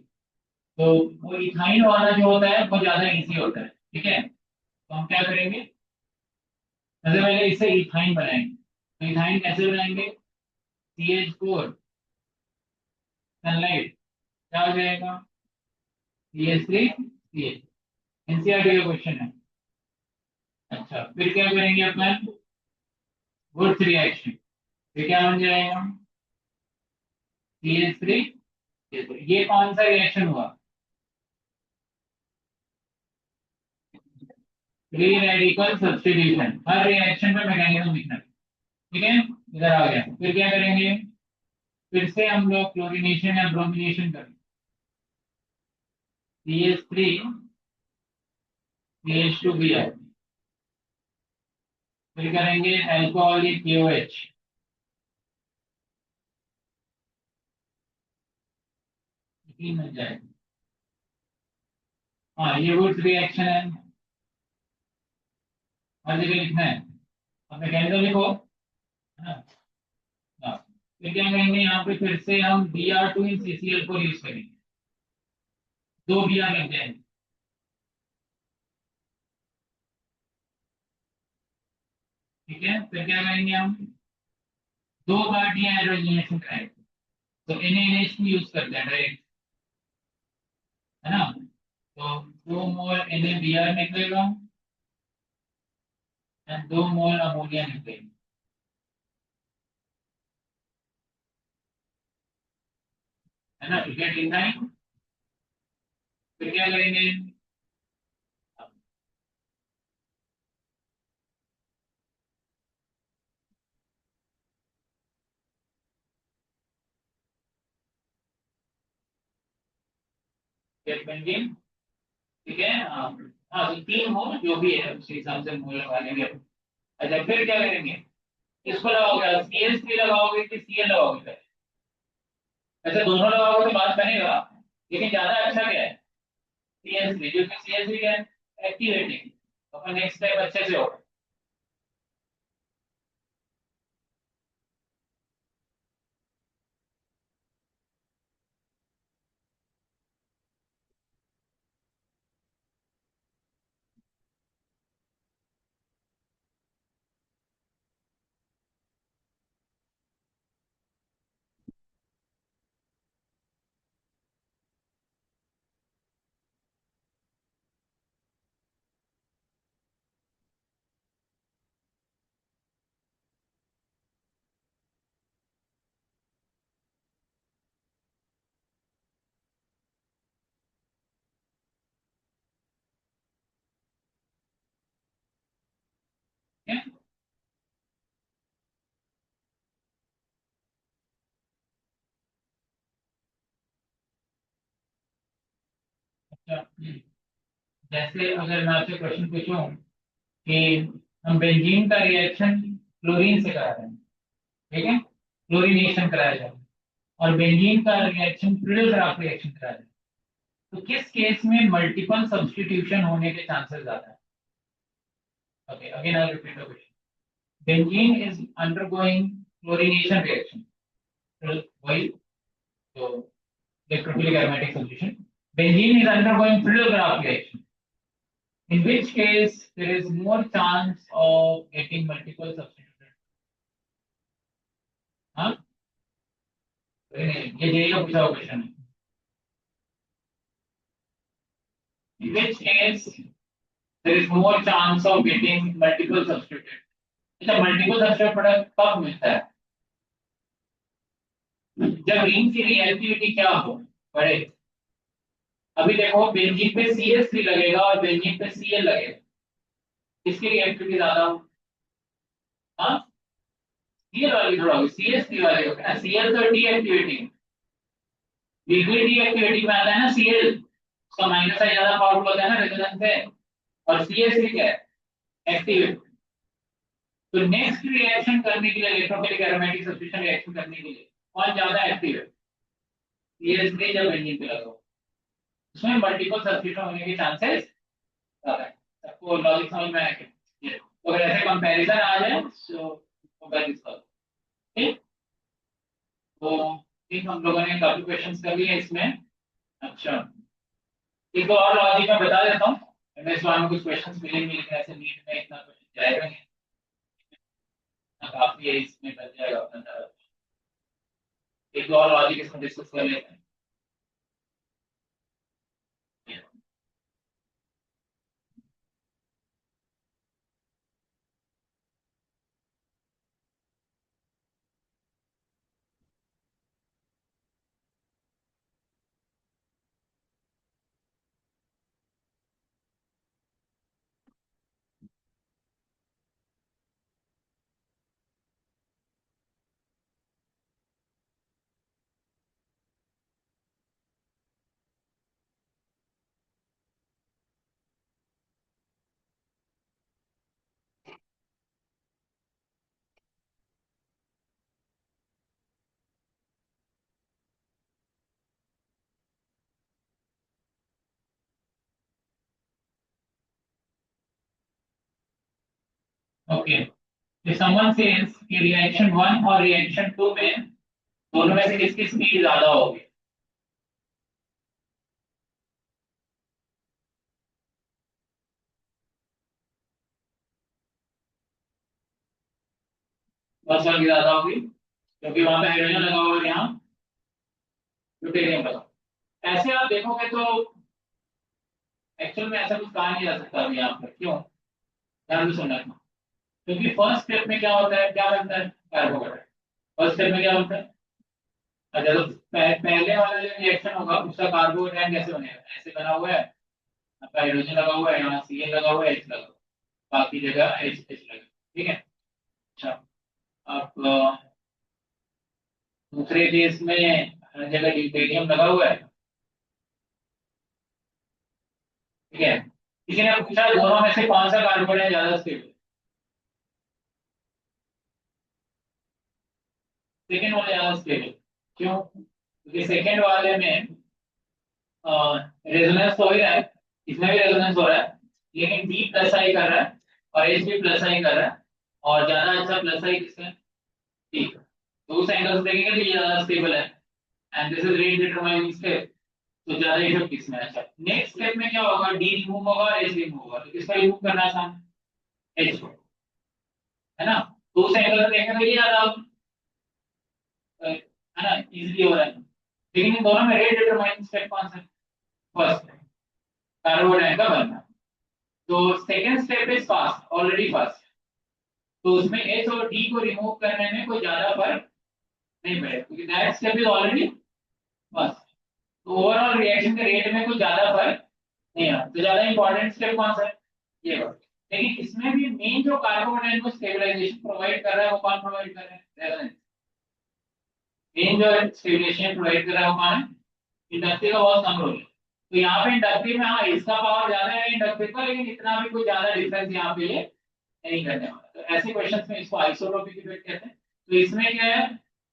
तो वो इथाइन वाला जो होता है वो ज्यादा इजी होता है, ठीक है। तो हम क्या करेंगे, सबसे पहले इससे इथाइन बनाएंगे। तो इथाइन कैसे बनाएंगे, CH4 सनलाइट, क्या हो जाएगा, CH3 CH। एनसीईआरटी का क्वेश्चन है। अच्छा, फिर क्या करेंगे अपन, वुड्स रिएक्शन, फिर क्या बन जाएगा, CH3। ये कौन सा रिएक्शन हुआ, फ्री रेडिकल सब्स्टिट्यूशन। हर रिएक्शन में मैकेनिज्म लिखना है, ठीक है। इधर आ गया, फिर क्या करेंगे, फिर से हम लोग क्लोरीनेशन या ब्रोमिनेशन करेंगे। CH3 CH2 भी है, फिर करेंगे अल्कोहलिक KOH, तीन बन जाएगा। हाँ, ये वुड्स रिएक्शन है, हर जगह लिखना है। अब मैकेनिज्म लिखो, है ना। हाँ, फिर क्या करेंगे, यहाँ पे फिर से हम Br2 इन CCl4 यूज करेंगे, दो Br लग जाएंगे, ठीक है। फिर क्या करेंगे, हम दो बार डीहाइड्रोजनेशन कराएंगे, तो NaNH2 यूज करते हैं डायरेक्ट, है ना। तो 2 मोल NaBr निकलेगा एंड 2 मोल अमोनिया निकलेगा, है ना, ठीक है, ठीक है। फिर क्या करेंगे, बेंजीन, ठीक है। हाँ हाँ, तो 3 मोल जो भी है उस हिसाब से मोल लगा लेंगे। अच्छा, फिर क्या करेंगे, किसको लगाओगे, CH3 लगाओगे कि Cl लगाओगे। ऐसे दोनों लगाओगे तो बात बनेगा, लेकिन ज्यादा अच्छा क्या है, CH3, क्योंकि CH3 क्या है, एक्टिवेटिंग। अपन नेक्स्ट स्टेप अच्छे से होगा। ठीक है? अच्छा, जैसे अगर मैं आपसे क्वेश्चन पूछूं कि हम बेंजीन का रिएक्शन क्लोरीन से करा रहे हैं, ठीक है, क्लोरीनेशन कराया जाए, और बेंजीन का रिएक्शन क्रिस्टल रिएक्शन कराया जाए, तो किस केस में मल्टीपल सब्स्टिट्यूशन होने के चांसेस ज्यादा है। Okay, again I repeat the question. Benzene is undergoing chlorination reaction, वही तो electrophilic aromatic solution. Benzene is undergoing Friedel-Crafts reaction, in which case there is more chance of getting multiple substituted. हाँ, ये जेई का पूछा हुआ क्वेश्चन है। In which case there is more chance of getting multiple substituted. अच्छा, मल्टीपल सब्स्टिट्यूट प्रोडक्ट कब मिलता है, जब रिंग की रिएक्टिविटी क्या हो, बढ़े। अभी देखो, बेंजीन पे CH3 लगेगा और बेंजीन पे Cl लगेगा, किसकी रिएक्टिविटी ज्यादा हो, हाँ, Cl वाली थोड़ा होगी, CH3 वाली होगी ना। Cl तो डीएक्टिवेटिंग, लिक्विड डीएक्टिवेटिंग में आता है ना Cl, उसका माइनस साइन ज्यादा पावरफुल होता है ना रेजोनेंस से। और CH3 क्या है, एक्टिवेट। तो नेक्स्ट रिएक्शन करने के लिए, इलेक्ट्रोफिलिक एरोमेटिक सब्स्टिट्यूशन रिएक्शन करने के लिए कौन ज्यादा एक्टिव है, CH3 जब बेंजीन पे लगाओ, उसमें मल्टीपल सब्स्टिट्यूशन होने के चांसेस ज्यादा है। सबको लॉजिक समझ में आया क्या? तो अगर ऐसे कंपैरिजन आ जाए तो कर दिस, ठीक। तो ठीक, हम लोगों ने काफी क्वेश्चंस कर लिए इसमें। अच्छा, एक दो और लॉजिक मैं बता देता हूँ। एमएस1 में कुछ क्वेश्चंस मिलेंगे, लेकिन ऐसे नीट में इतना क्वेश्चन जाएगा नहीं, इतना काफी है, इसमें कर जाएगा अपना सारा। एक दो और लॉजिक इसमें डिस्कस कर लेते हैं। ओके, if someone says कि रिएक्शन 1 और रिएक्शन 2 में दोनों में से किसकी स्पीड ज्यादा होगी? फर्स्ट वाली ज्यादा होगी, क्योंकि वहां पे हाइड्रोजन लगा हुआ है, यहाँ ड्यूटेरियम लगा। ऐसे आप देखोगे तो एक्चुअल में ऐसा कुछ कहा नहीं जा सकता अभी यहाँ पर। क्यों? ध्यान से सुनना। क्योंकि फर्स्ट स्टेप में क्या होता है, क्या बनता है? कार्बोहाइड्रेट। फर्स्ट स्टेप में क्या होता है? अच्छा, तो पहले वाला जो रिएक्शन होगा उसका कार्बोहाइड्रेट कैसे बनेगा? ऐसे बना हुआ है, आपका हाइड्रोजन लगा हुआ है, यहाँ Cl लगा हुआ है, H लगा हुआ है, बाकी जगह H लगा। ठीक है। अच्छा, अब दूसरे केस में हर जगह ड्यूटेरियम लगा हुआ है। ठीक है। किसी ने पूछा दोनों में से कौन सा कार्बोहाइड्रेट ज्यादा स्टेबल? सेकेंड वाला ज्यादा स्टेबल। क्यों? क्योंकि सेकेंड वाले में रेजोनेंस तो हो ही रहा है, इसमें भी रेजोनेंस हो रहा है, लेकिन डी प्लस आई कर रहा है और एच भी प्लस आई कर रहा है, और ज्यादा अच्छा प्लस आई किसका है? ठीक। तो उस एंगल से देखेंगे तो ये ज्यादा स्टेबल है, and this is rate determining step. तो ज्यादा इफेक्ट किसमें है? अच्छा, नेक्स्ट स्टेप में क्या होगा? डी रिमूव होगा और एच रिमूव होगा, तो किसका रिमूव करना आसान? एच को, है ना? तो उस एंगल से देखेंगे तो ये ज्यादा है ना, इजीली हो रहा है। लेकिन इन दोनों में रेट डिटरमाइनिंग स्टेप कौन सा है? फर्स्ट, कार्बोडाइन का बनना। तो second step is fast, already fast. तो उसमें एच और डी को रिमूव करने में कोई ज्यादा फर्क नहीं पड़ेगा, क्योंकि that step is already fast. तो ओवरऑल रिएक्शन के रेट में कुछ ज्यादा फर्क नहीं आता। तो ज्यादा इंपॉर्टेंट स्टेप कौन सा है? ये बात। लेकिन इसमें भी मेन जो कार्बोनाइट को स्टेबलाइजेशन प्रोवाइड कर रहा है वो कौन प्रोवाइड कर रहा है? रेजोनेंस। मेन जो स्टेबलाइजेशन प्रोवाइड कर रहा है वो कौन है? इंडक्टिव का बहुत कम रोल है। तो यहाँ पे इंडक्टिव में हाँ इसका पावर ज्यादा है इंडक्टिव का, लेकिन इतना भी कोई ज्यादा डिफरेंस यहाँ पे ये नहीं करने वाला। तो ऐसे क्वेश्चंस में इसको आइसोटोपिक इफेक्ट कहते हैं। तो इसमें क्या है,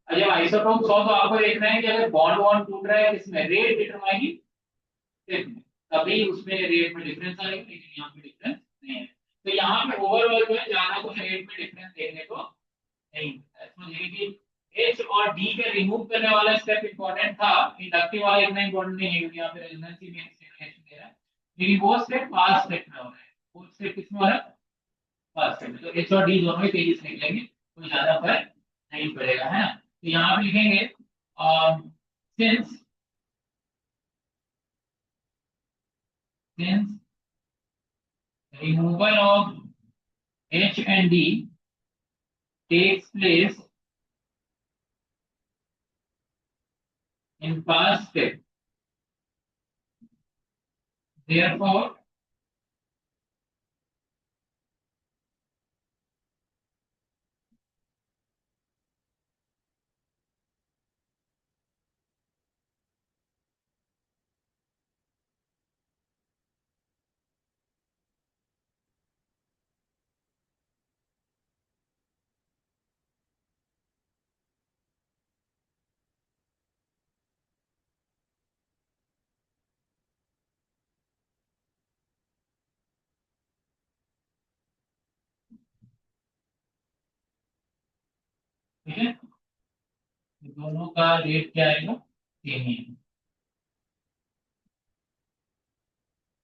जब आइसोटोप हो तो आपको देखना है कि अगर बॉन्ड बॉन्ड टूट रहा है किसमें, रेट डिटरमाइनिंग स्टेप में, तभी उसमें रेट में डिफरेंस आएगा, लेकिन यहाँ पे डिफरेंस नहीं है। तो यहाँ पे ओवरऑल जो है ज्यादा कुछ रेट में डिफरेंस देखने को नहीं मिलता है। इसमें देखिए कि एच और डी के रिमूव करने वाला स्टेप इंपॉर्टेंट था, इंडक्टिव वाला इतना इंपॉर्टेंट नहीं है, क्योंकि यहाँ पे रेजोनेंस ही में एक्सप्लेनेशन दे रहा है। लेकिन वो स्टेप फास्ट स्टेप में हो रहा है, वो स्टेप किसमें हो रहा है? फास्ट स्टेप में। तो एच और डी दोनों ही तेजी से निकलेंगे, कोई ज्यादा फर्क नहीं पड़ेगा, है ना? तो यहाँ पे लिखेंगे since since removal of H and D takes place in fast step. Therefore, ठीक है, दोनों का रेट क्या आएगा, सेम ही है।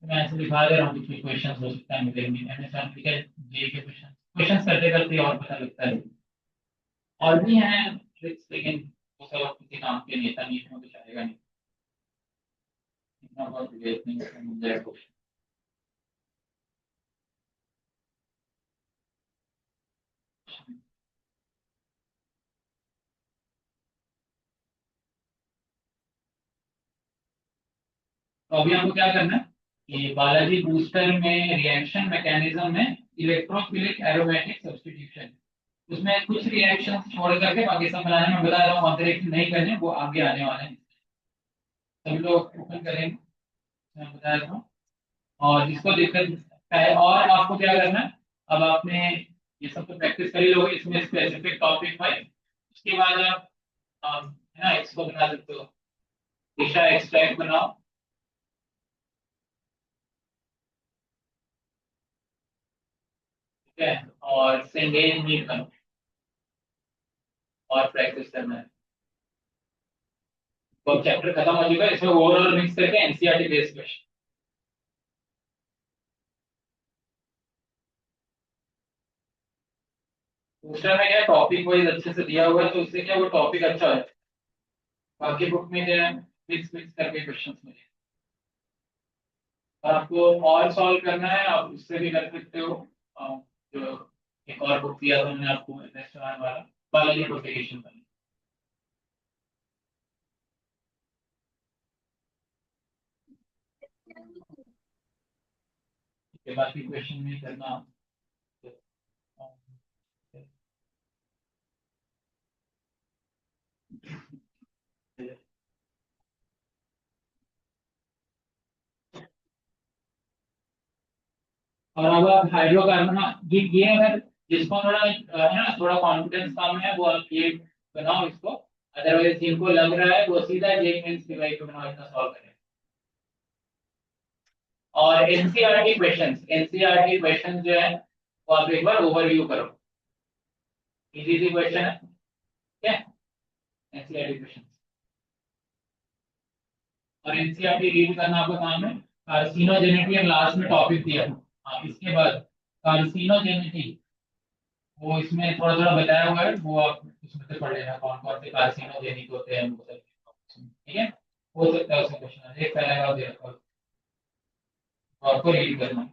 तो मैं ऐसे दिखा दे रहा हूँ कुछ क्वेश्चन हो सकता है मिलेंगे एमएसआरपी के जे के क्वेश्चन, क्वेश्चन करते करते और पता लगता है। और भी हैं ट्रिक्स, लेकिन वो सब अब किसी काम के नेता नहीं है, तो चलेगा नहीं, इतना बहुत डिटेल्स नहीं है, मिल जाएगा क्वेश्चन। तो अभी हमको क्या करना है कि बालाजी बूस्टर में रिएक्शन मैकेनिज्म में इलेक्ट्रोफिलिक एरोमेटिक सब्स्टिट्यूशन, उसमें कुछ रिएक्शन छोड़ करके बाकी सब बनाने में बता रहा हूँ, अतिरिक्त नहीं करने, वो आगे आने वाले हैं, सभी लोग ओपन करेंगे, मैं बता रहा हूँ। और जिसको दिक्कत है, और आपको क्या करना है, अब आपने ये सब तो प्रैक्टिस कर ही लोगे, इसमें स्पेसिफिक टॉपिक है, उसके बाद आप है ना इसको बना सकते हो, दिशा एक्सट्रैक्ट बनाओ, ठीक है, और सेंगेज मीट करो और प्रैक्टिस करना है। तो चैप्टर खत्म हो चुका है, इसमें ओवरऑल मिक्स करके एनसीईआरटी बेस्ड क्वेश्चन। दूसरा में क्या टॉपिक वाइज अच्छे से दिया हुआ है, तो उससे क्या वो टॉपिक अच्छा है, बाकी बुक में क्या मिक्स मिक्स करके क्वेश्चन मिले। और आपको और सॉल्व करना है, आप उससे भी कर सकते हो। जो एक और बुक दिया था मैंने आपको रेस्टोरेंट वाला, बालाजी प्रोपेगेशन वाला, इसके बाकी क्वेश्चन में करना। और अब आप हाइड्रोकार्बन, हाँ, ये अगर जिसको थोड़ा है ना थोड़ा कॉन्फिडेंस कम है, वो आप ये बनाओ इसको, अदरवाइज जिनको लग रहा है वो सीधा जे मेंस डिवाइड पे बनाओ, इतना सॉल्व करें। और एनसीईआरटी क्वेश्चंस, एनसीईआरटी क्वेश्चंस जो है वो आप एक बार ओवरव्यू करो, इजी इजी क्वेश्चन है, ठीक है, एनसीईआरटी क्वेश्चन। और एनसीईआरटी रीड करना आपका काम है। कार्सिनोजेनिटी लास्ट में टॉपिक दिया है। हाँ, इसके बाद कार्सिनोजेनिटी, वो इसमें थोड़ा थोड़ा बताया हुआ है, वो आप उसमें से पढ़ लेना कौन कौन से कार्सिनोजेनिक होते हैं वो सब, ठीक है, हो सकता है उसमें क्वेश्चन एक पैराग्राफ दे रखा हो, तो आपको रीड करना है।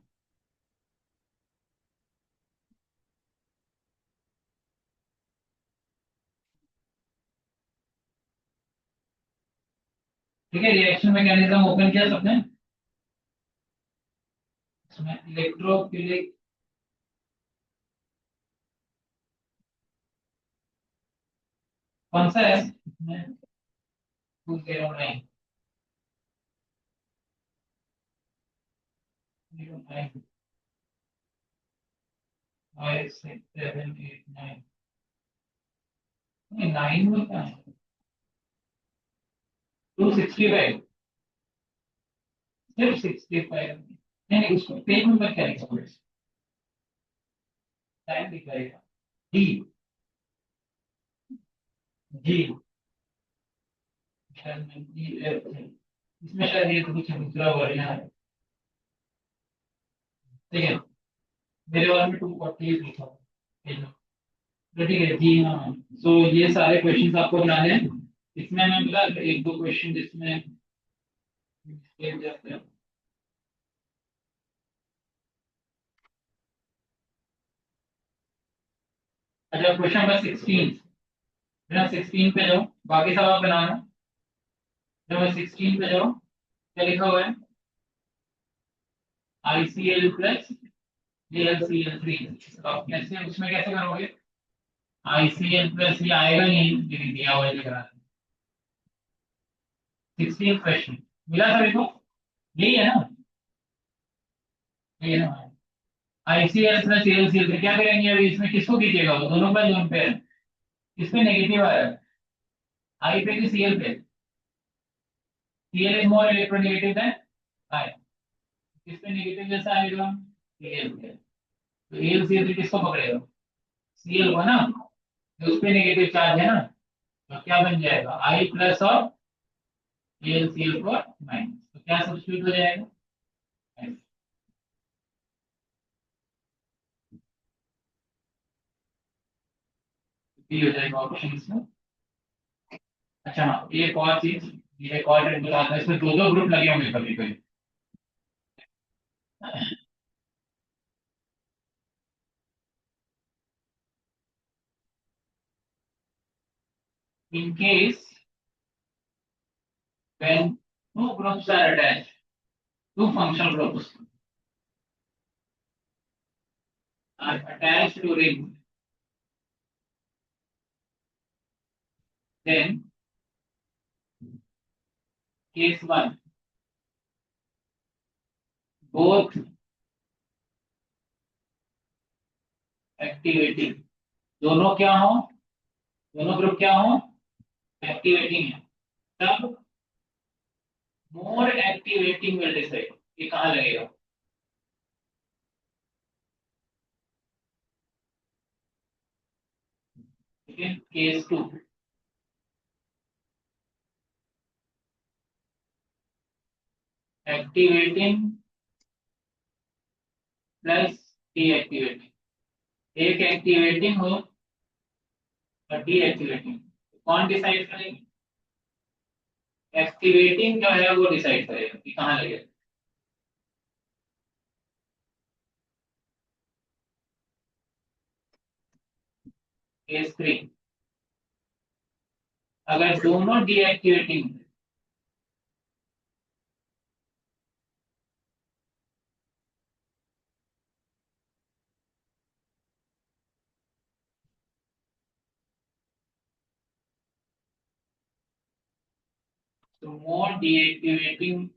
ठीक है, रिएक्शन मैकेनिज्म ओपन किया सबने, इसमें इलेक्ट्रोफिलिक, कौन सा है इसमें, 209, 09, 5 6 7 8 9, नहीं 9 में क्या है, 265, सिर्फ 65, नहीं नहीं उसको पेज नंबर क्या लिखा है, टाइम दिखाएगा, डी, जी, शायद मैं इसमें शायद ये तो कुछ दूसरा वर्जन है, ठीक है, मेरे वाले में 248 लिखा हुआ है, तो ठीक है जी हाँ। सो ये सारे क्वेश्चंस आपको बनाने हैं, इसमें मैं बोला एक दो क्वेश्चन जिसमें escape जाते हैं। अच्छा क्वेश्चन नंबर 16, बिना 16 पे जाओ, बाकी सब आप बनाना, नंबर 16 पे जाओ, क्या लिखा हुआ है, ICl प्लस JlCl3, आप कैसे उसमें कैसे करोगे, ICl प्लस ये आएगा नहीं, लेकिन दिया हुआ है, लिख रहा है 16 क्वेश्चन, मिला सभी को, यही है ना, यही है ना, ICl प्लस JlCl3 क्या करेंगे, अभी इसमें किसको कीजिएगा, वो दोनों पे जोन पे है, किस पे नेगेटिव आया, आई पे कि Cl पे, Cl is more electronegative than I, किस पे नेगेटिव जैसा आएगा, Cl पे, तो Al Cl3 किसको पकड़ेगा, Cl को ना, तो उस पे नेगेटिव चार्ज है ना, तो क्या बन जाएगा आई प्लस और L C L four minus, तो क्या सब्स्टिट्यूट हो जाएगा F। बी हो जाएगा ऑप्शन में। अच्छा हाँ, एक और चीज, ये एक और ट्रिक बताता है, इसमें दो दो ग्रुप लगे होंगे कभी कभी। In case when two groups are attached, two functional groups are attached to ring, then case one, both activating, दोनों क्या हो, दोनों ग्रुप क्या हो, एक्टिवेटिंग है, तब मोर एक्टिवेटिंग विल डिसाइड, ये कहाँ लगेगा, ठीक है। Case two, activating plus deactivating, एक एक्टिवेटिंग हो और डीएक्टिवेटिंग, कौन डिसाइड करेगा, एक्टिवेटिंग जो है वो डिसाइड करेगा कि कहाँ लगेगा। केस थ्री, अगर दोनों डीएक्टिवेटिंग, तो मोर डीएक्टिवेटिंग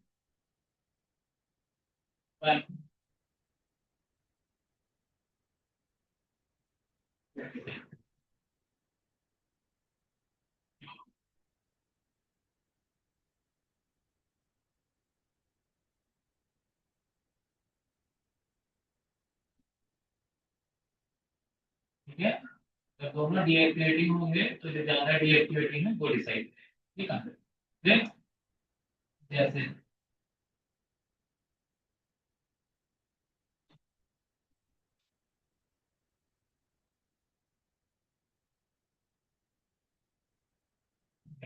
वन, ठीक है। जब दोनों डीएक्टिवेटिंग होंगे तो जो ज्यादा डीएक्टिवेटिंग है वो डिसाइड करेगा, ठीक है। फिर जैसे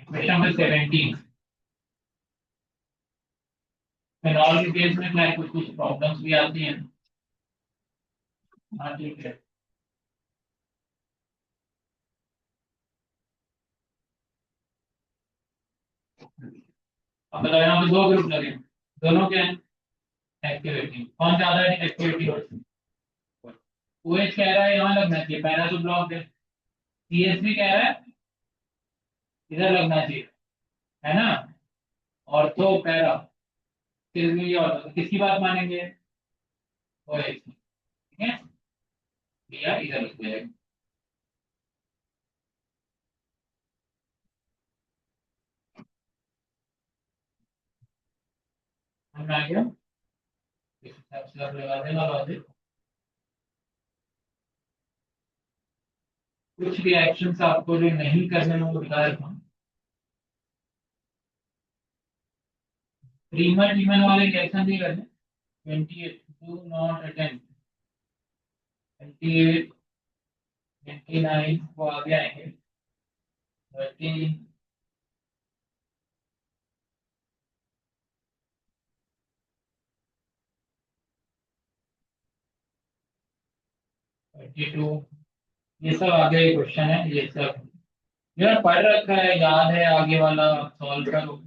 क्वेश्चन नंबर 17, फिनॉल के केस में क्या है, कुछ कुछ प्रॉब्लम्स भी आती हैं। हाँ ठीक है, अब बताओ यहाँ पे दो ग्रुप लगे, दोनों क्या है, एक्टिवेटिंग, कौन ज्यादा एक्टिविटी, ओएच कह रहा है यहाँ लगना चाहिए, पैरा तो ब्लॉक है, सीएसबी कह रहा है इधर लगना चाहिए, है ना, ऑर्थो पैरा, किसकी और किसकी बात मानेंगे, ओएच, ठीक है, या इधर लग जाएगा। समझ आ गया, इस हिसाब से आप लगा देना लॉजिक। कुछ रिएक्शंस आपको जो नहीं करने में, वो बता देता हूँ। रीमन रीमन वाले रिएक्शन नहीं करने, 28 डू नॉट अटेम्प्ट, 28 29 वो आगे आएंगे, 30 32, ये सब आगे क्वेश्चन है, ये सब मेरा पढ़ रखा है, याद है, आगे वाला सॉल्व करो।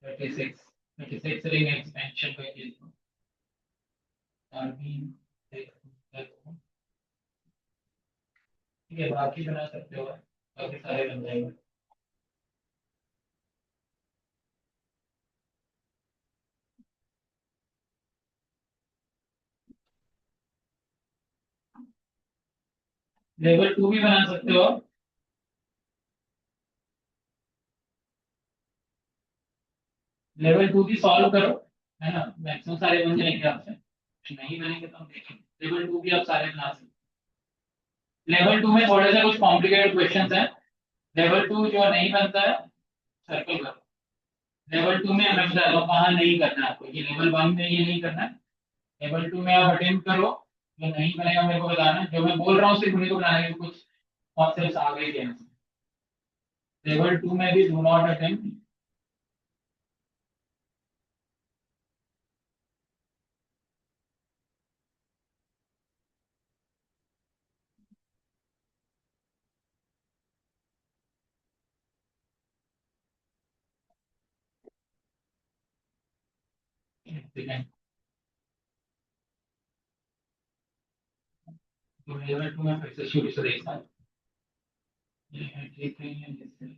36, 36 रिंग एक्सपेंशन का केस, कार्बीन, ठीक है, बाकी बना सकते हो, बाकी सारे बन जाएंगे। लेवल टू भी बना सकते हो, लेवल टू भी सॉल्व करो, है ना, मैक्सिमम सारे बन जाएंगे आपसे। नहीं बनेंगे तो हम देखेंगे। लेवल 2 भी आप सारे बना सकते हैं। लेवल 2 में थोड़े से कुछ कॉम्प्लिकेटेड क्वेश्चंस हैं। लेवल 2 जो नहीं बनता है सर्कल करो। लेवल 2 में हमें बता दो कहाँ नहीं करना है आपको, ये लेवल 1 में ये नहीं करना है। लेवल 2 में आप अटेम्प्ट करो, जो नहीं बनेगा मेरे को बताना, जो मैं बोल रहा हूँ सिर्फ उन्हीं को बनाना है, कुछ कॉन्सेप्ट आ गए थे। लेवल 2 में भी डू नॉट अटेम्प्ट। ठीक है, तो लेवल 2 में फिर से शुरू से देखना। ये है ठीक है, ये जैसे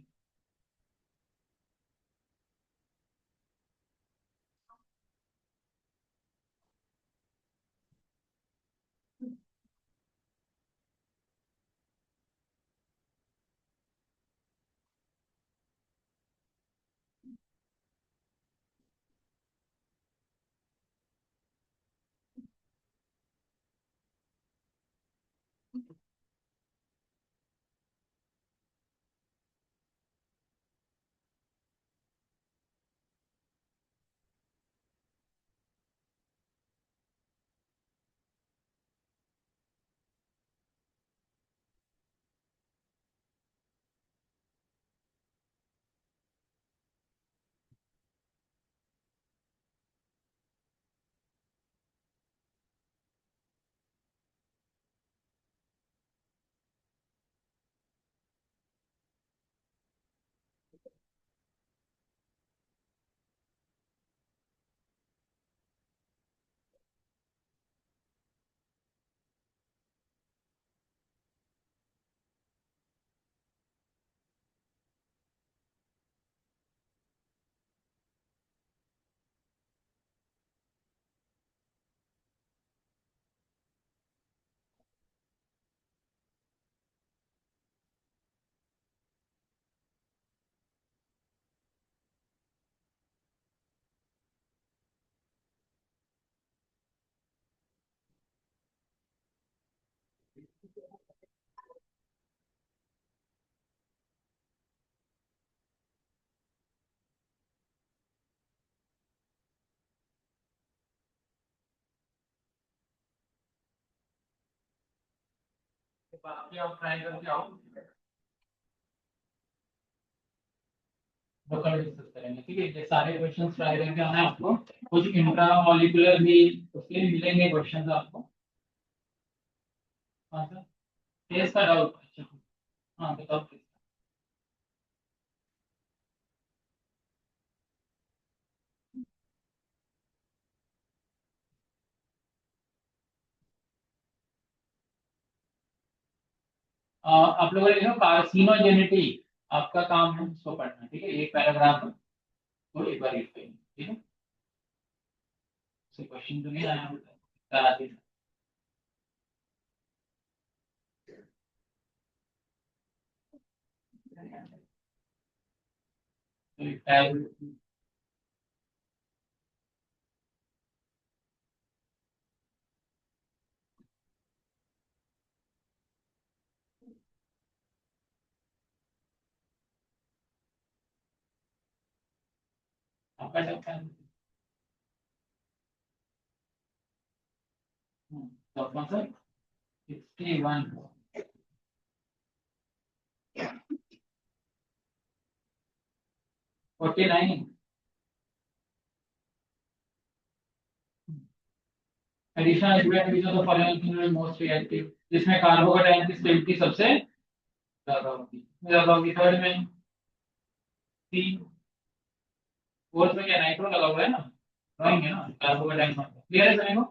बाकी आप ट्राई करके आओ, तो कल डिस्कस करेंगे। ठीक है, ये सारे क्वेश्चंस ट्राई करके आना है आपको। कुछ इंट्रा मॉलिक्यूलर भी उसके मिलेंगे क्वेश्चंस आपको। हाँ सर, फेस का डाउट, अच्छा हाँ बताओ please। आप लोगों ने लिखा कार्सिनोजेनिटी, आपका काम है उसको पढ़ना। ठीक है, एक पैराग्राफ है, तो एक बार रीड करेंगे। ठीक है, क्वेश्चन तो नहीं आया बता देना। तो आपका जब तो कौन सा 61 49 एडिशनल एडिशन तो फॉलोइंग मोस्ट रिएक्टिव, जिसमें कार्बोकेटाइन की स्टेबिलिटी सबसे ज्यादा होगी। थर्ड में सी, फोर्थ में क्या नाइट्रो लगा हुआ है ना, ड्राइंग है ना कार्बोकेटाइन, क्लियर है सभी को।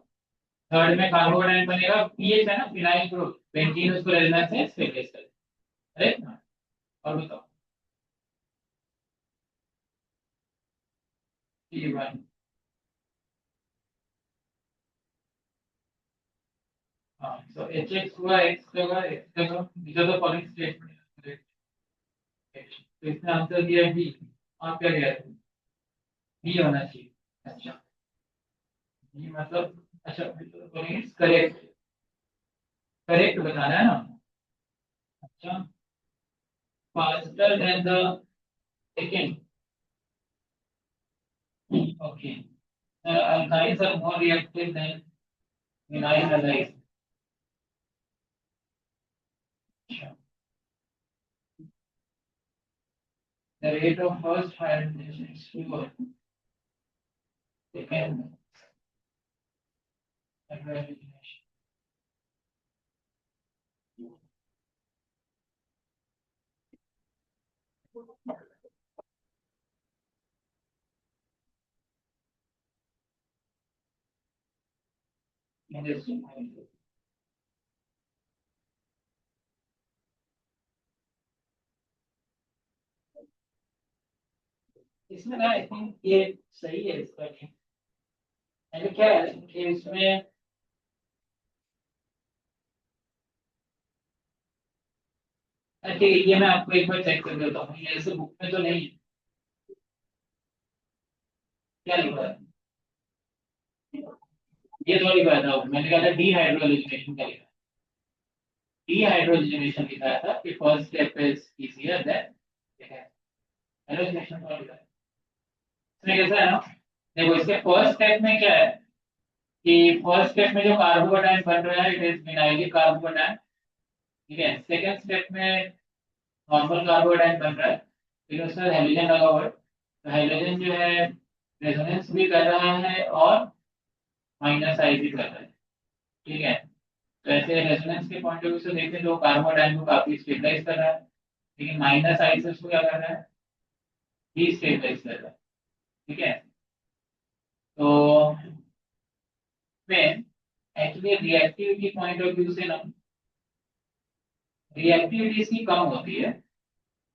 थर्ड में कार्बोकेटाइन बनेगा, पीएच है ना फिनाइल ग्रुप, बेंजीन उसको रेजोनेंस से स्टेबलाइज करेगा। राइट, और बताओ ये बात। हाँ, so HX हुआ X जगह X जगह, these are the following statement। तो इसने आंसर दिया डी, आप क्या कह रहे हैं? डी होना चाहिए। अच्छा, डी मतलब अच्छा करेक्ट, करेक्ट बताना है ना। अच्छा, faster than the second, okay. alkynes are more reactive than vinyl halides. The rate of first hybridization is slower. Second hybridization. इसमें ना आई थिंक ये सही है इसका भी। ऐसे क्या है कि इसमें अच्छा, ये मैं आपको एक बार चेक कर देता हूँ, ये ऐसे बुक में तो नहीं है। क्या लिखा है? ये तो लिखा था, मैंने कहा था डीहाइड्रोलिनेशन का लिखा। डीहाइड्रोजनेशन लिखा था कि first step is easier than hydrogenation का लिखा है। इसमें कैसा है ना, देखो इसके फर्स्ट स्टेप में क्या है कि फर्स्ट स्टेप में जो कार्बोकेटाइन बन रहा है इट इज विनाइलिक कार्बोकेटाइन। ठीक है, सेकंड स्टेप में नॉर्मल कार्बोकेटाइन बन रहा है, फिर उसमें हाइड्रोजन लगा हुआ है, तो हाइड्रोजन जो है रेजोनेंस भी कर रहा है और माइनस आई भी कर रहा है। ठीक है, तो ऐसे रेजोनेंस के पॉइंट ऑफ व्यू से देखें तो कार्बोकेटाइन को काफी स्टेबलाइज कर रहा है, लेकिन माइनस आई से उसको क्या कर रहा है, डिस्टेबलाइज कर रहा है। ठीक है, तो में actually reactivity point of view से ना रिएक्टिविटी इसकी कम होती है।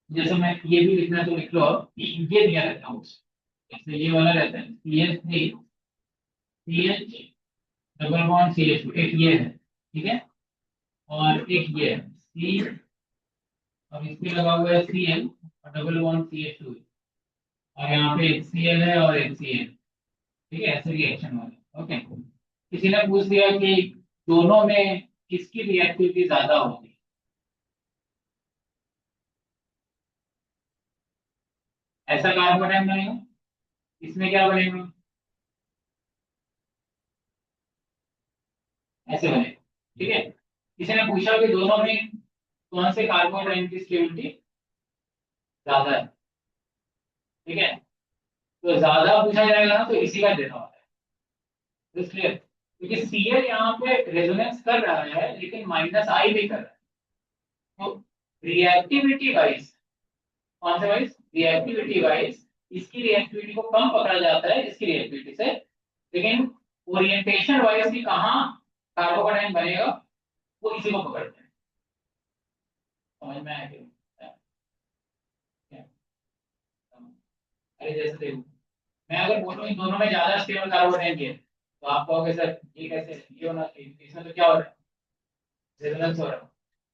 जैसे मैं ये भी लिखना तो लिख लो, अब ये दिया रहता हूँ, जैसे ये वाला रहता है CH3 CH double bond CH2, एक ये है। ठीक है, और एक ये है C, और इसके लगा हुआ है Cl और डबल बॉन्ड CH2, और यहाँ पे एक Cl है और एक Cl। ठीक है, ऐसे रिएक्शन वाले। ओके, किसी ने पूछ दिया कि दोनों में किसकी रिएक्टिविटी ज्यादा होगी, ऐसा कार्बोनाइट बनेगा, इसमें क्या बनेगा, ऐसे बनेगा। ठीक है, किसी ने पूछा कि दोनों में कौन से कार्बोनाइट की स्टेबिलिटी ज्यादा है। ठीक है, तो ज्यादा पूछा जाएगा ना तो इसी का देना होता है, क्लियर। क्योंकि Cl यहाँ पे रेजोनेंस कर रहा है लेकिन माइनस आई भी कर रहा है, तो रिएक्टिविटी वाइज, कौन से वाइज, रिएक्टिविटी वाइज इसकी रिएक्टिविटी को कम पकड़ा जाता है इसकी रिएक्टिविटी से, लेकिन ओरिएंटेशन वाइज भी कहाँ कार्बोकेटाइन बनेगा वो इसी को पकड़ते हैं। समझ में आया क्या? अरे जैसे देखो, मैं अगर बोलूँ इन दोनों में ज्यादा स्टेबल कार्बोकेटाइन है तो आप कहोगे सर ये कैसे, ये होना चाहिए, इसमें तो क्या हो रहा है, रेजोनेंस हो रहा है।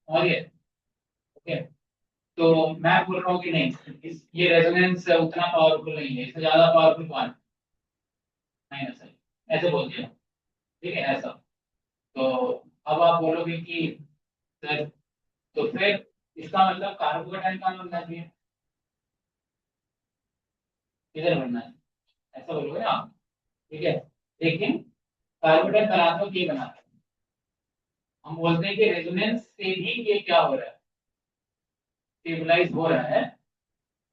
और ये ओके, तो मैं बोल रहा हूँ कि नहीं, ये रेजोनेंस उतना पावरफुल नहीं है, इससे ज्यादा पावरफुल कौन, माइनस है, ऐसे बोल दिया। ठीक है, ऐसा। तो अब आप बोलोगे कि सर, तो फिर इसका मतलब कार्बोकेटाइन कहाँ बनना चाहिए, किधर बनना है, ऐसा बोलोगे ना आप। ठीक है, लेकिन कार्बोकेटाइन बनाते हो, ये बनाते हैं, हम बोलते हैं कि रेजोनेंस से भी ये क्या हो रहा है, स्टेबलाइज हो रहा है।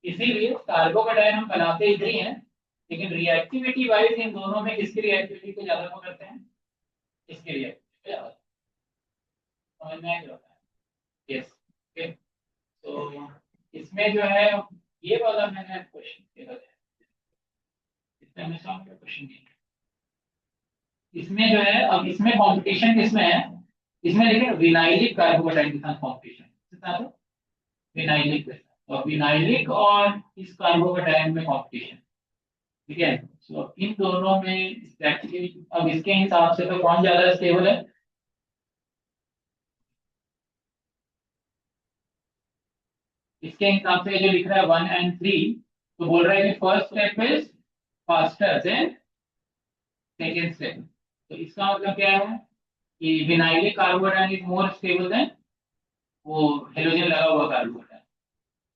इसीलिए कार्बोकेटाइन हम बनाते ही नहीं है, लेकिन रिएक्टिविटी वाइज इन दोनों में किसकी रिएक्टिविटी को ज्यादा पकड़ते हैं, इसकी रिएक्टिविटी ज्यादा। समझ में आया? Yes, okay. तो इसमें जो है ये वाला मैंने क्वेश्चन किया है, इसमें हमेशा क्वेश्चन नहीं है। इसमें जो है, अब इसमें कंपटीशन किसमें है, इसमें देखिए विनाइलिक कार्बोकेटाइन के साथ कंपटीशन किसके साथ है, विनाइलिक के साथ, और विनाइलिक और इस कार्बोकेटाइन में कंपटीशन। ठीक है, तो इन दोनों में एक्चुअली अब इसके हिसाब से तो कौन ज्यादा स्टेबल है, इसके हिसाब से जो लिख रहा है 1 and 3, तो बोल रहा है कि first step is faster than second step. तो इसका मतलब क्या है कि vinylic carbonyl is more stable then वो हेलोजन लगा हुआ कार्बोनाइल,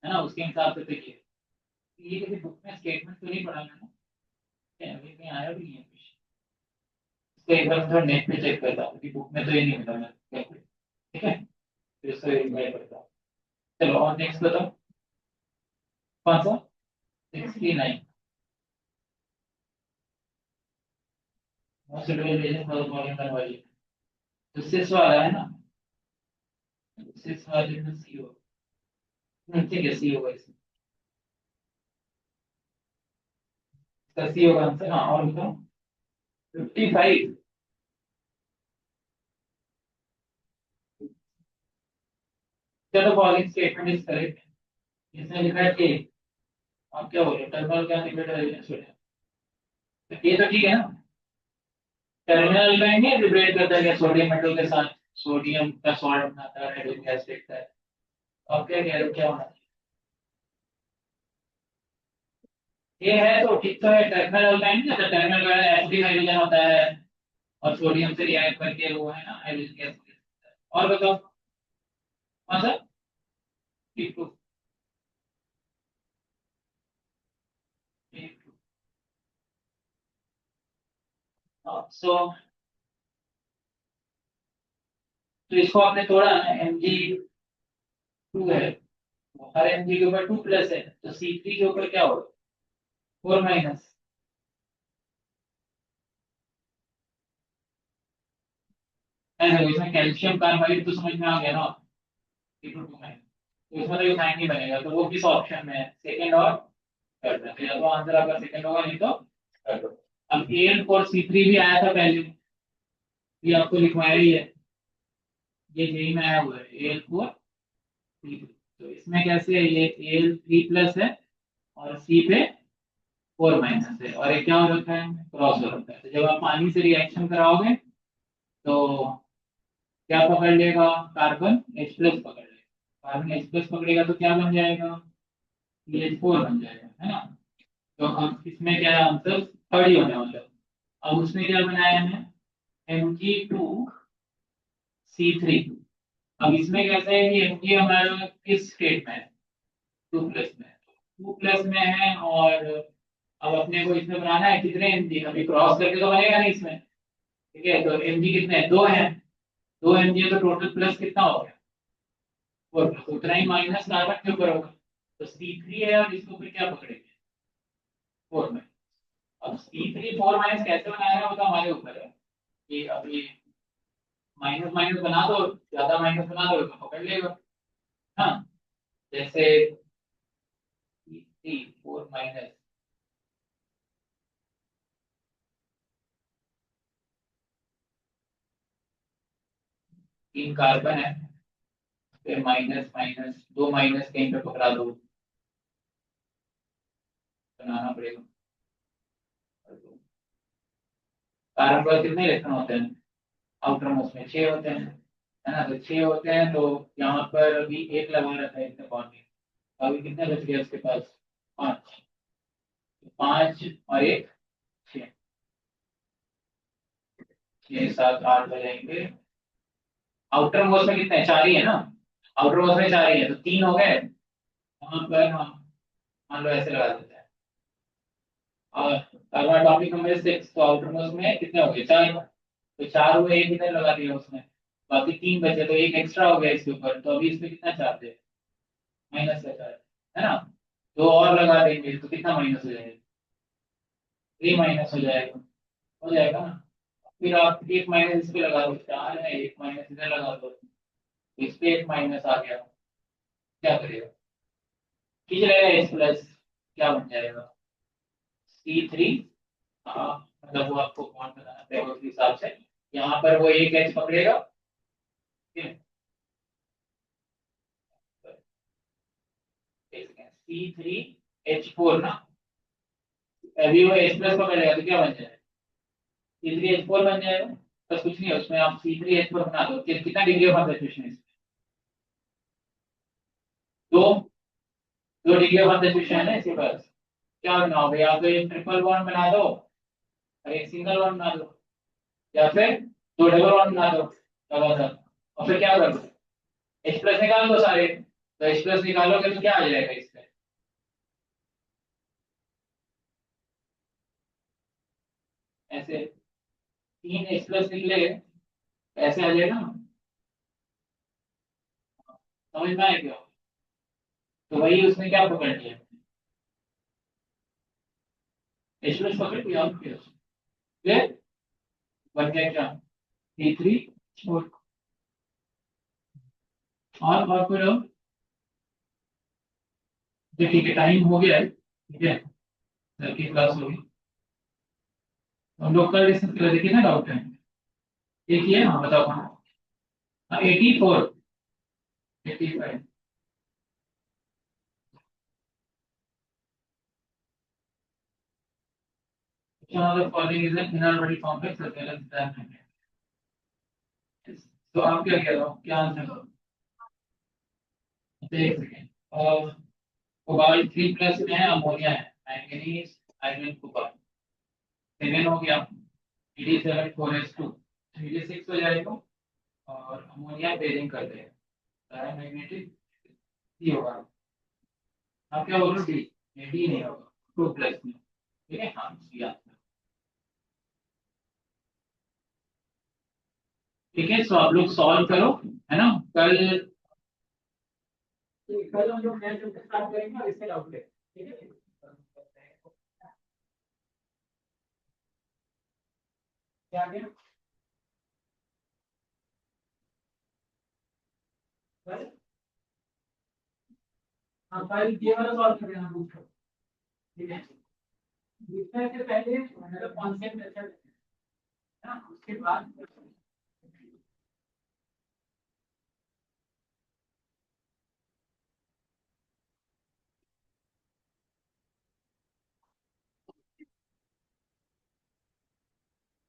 है ना, उसके हिसाब से। तो ये किसी बुक में स्टेटमेंट तो नहीं पढ़ा मैंने, क्या अभी कहीं आया भी नहीं है कुछ। इसको एक बार थोड़ा नेट पे चेक करता हूँ कि बुक में तो ये नहीं मिला मैं, ठीक है, फिर इसको एक बार करता हूँ। चलो और नेक्स्ट बताओ, कौन सा? 69 most suitable reason for modern conversion, तो सिस वाला है ना, सिस वाले में सी हो, ठीक है, सी होगा इसमें, इसका सी होगा आंसर। हाँ और बताओ 55। चलो फॉलोइंग स्टेटमेंट इज करेक्ट, इसमें लिखा है कि आप क्या बोल रहे हो, टर्मिनल क्या निकल, तो ये तो ठीक है ना। टर्मिनल में नहीं लिबरेट करता है क्या सोडियम मेटल के साथ, सोडियम का सॉल्ट बनाता है, हाइड्रोजन गैस देखता है। अब क्या कह रहे हो, क्या होना चाहिए? ये है तो ठीक तो है, टर्मिनल अल्काइन नहीं, तो टर्मिनल का एसिडिक हाइड्रोजन होता है और सोडियम से रिएक्ट करके वो है ना हाइड्रोजन गैस देता है। और बताओ कौन सा? ठीक तो, सो तो इसको आपने तोड़ा ना, Mg2 है, हर Mg के ऊपर 2 प्लस है, तो C3 के ऊपर क्या होगा, 4 माइनस। ऐसे इसमें कैल्शियम कार्बाइड तो समझ में आ गया ना, C2 तो इसमें तो ये साइन नहीं बनेगा, तो वो किस ऑप्शन में है, सेकंड और थर्ड में, तो या तो आंसर आपका सेकंड होगा, नहीं तो थर्ड होगा। अब Al4C3 भी आया था पहले, ये आपको लिखवाया ही है, ये जेई में आया हुआ है Al4C3, तो इसमें कैसे है, ये Al3 प्लस है और सी पे 4 माइनस है, और ये क्या हो रखा है, क्रॉस हो रखा है। तो जब आप पानी से रिएक्शन कराओगे तो क्या पकड़ लेगा, कार्बन H प्लस पकड़ लेगा, कार्बन H प्लस पकड़ेगा तो क्या बन जाएगा, CH4 बन जाएगा, है ना। तो अब इसमें क्या है, आंसर थर्ड ही होने वाला है। अब उसमें क्या बनाया है, Mg2C3। अब इसमें कैसे है कि Mg हमारा किस स्टेट में है, 2 प्लस में, 2 प्लस में है, और अब अपने को इसमें बनाना है कितने Mg, अभी क्रॉस करके तो बनेगा नहीं इसमें, ठीक है, तो Mg कितने हैं, 2 है, 2 Mg है, तो टोटल प्लस कितना हो गया, 4 प्लस, उतना ही माइनस कार्बन के ऊपर होगा, तो C3 है और इसके ऊपर क्या पकड़ेंगे, 4 में। अब C3 4 माइनस कैसे बनाया है वो तो हमारे ऊपर है, कि अभी माइनस माइनस बना दो, ज्यादा माइनस बना दो तो पकड़ लेगा, हाँ, जैसे C3 4 माइनस, 3 कार्बन है, फिर माइनस माइनस 2 माइनस कहीं पे पकड़ा दो, बनाना पड़ेगा। कार्बन पर कितने इलेक्ट्रॉन होते हैं, आउटर मोस्ट में 6 होते हैं, है ना, तो 6 होते हैं, तो यहाँ पर अभी एक लगा रखा है इसने बॉन्ड, अभी कितने बच गए उसके पास, 5, 5 और एक 6, 6 7 8 बजाएंगे, आउटर मोस्ट में कितने हैं, 4 ही है ना, आउटर मोस्ट में 4 ही है, तो 3 हो गए वहां पर हम, मान लो ऐसे लगा देते हैं, और कार्बन टॉपिक नंबर 6, तो आउटर मोस्ट में कितने हो गए, 4, तो 4 हुए, एक इधर लगा दिया उसने, बाकी 3 बचे, तो एक एक्स्ट्रा हो गया इसके ऊपर, तो अभी इसमें कितना चार्ज है, माइनस का चार्ज, है ना, 2 और लगा देंगे तो कितना माइनस हो जाएगा, 3 माइनस हो जाएगा ना। फिर आप एक माइनस इस पे लगा दो, 4 है, एक माइनस इधर लगा दो, इस पे एक माइनस आ गया, क्या करेगा, खींच लेगा एच प्लस, क्या बन जाएगा, C3, मतलब वो आपको कौन बनाना पड़ेगा उस हिसाब से, यहाँ पर वो एक एच पकड़ेगा, ठीक है, C3H4 ना, अभी वो H प्लस पकड़ेगा तो क्या बन जाएगा, C3H4 बन जाएगा, बस कुछ नहीं है उसमें, आप C3H4 बना दो, कितना डिग्री ऑफ कंसंट्रेशन है, 2, 2 डिग्री ऑफ कंसंट्रेशन है ना इसके पास, क्या बनाओगे, या तो एक ट्रिपल बॉन्ड बना दो और एक सिंगल बॉन्ड बना दो, या फिर दो डबल वन बना दो डबल सा, और फिर क्या करो, एच प्लस निकाल दो सारे, तो एच प्लस निकालोगे तो क्या आ जाएगा इससे, ऐसे तीन एच प्लस निकले, ऐसे आ जाएगा ना, समझ में आए क्या, तो वही उसने क्या पकड़ लिया, एच प्लस पकड़ लिया और फिर बन गया क्या, T3, और फिर तो ठीक है, टाइम हो गया है, ठीक है, सर की क्लास होगी, तो हम लोग कल डिस्कस कर देखिए ना डाउट है, एक ही है, हाँ बताओ कहाँ, 84, 85, following is an inner orbital complex as well as that, तो आप क्या कह रहे हो, क्या आंसर हो, एक सेकेंड, और कोबाल्ट 3 प्लस में है, अमोनिया है, मैंगनीज आयरन कोबाल्ट 7 हो गया, Ed7 4s2, Ed6 हो जाएगा, और अमोनिया पेयरिंग कर देगा, मैग्नेटिक डी होगा, आप क्या बोल रहे हो, डी, डी नहीं होगा 2 प्लस में, ठीक है, हाँ सी आंसर, ठीक है, सो आप लोग सॉल्व करो, है ना, कल कल हम लोग नया चैप्टर स्टार्ट करेंगे और इससे डाउट लेंगे, ठीक है, क्या आ गया, कल, हाँ कल ये वाला सॉल्व कर देना पूछ लो, ठीक है, इससे पहले मतलब कॉन्सेप्ट अच्छा है ना, उसके बाद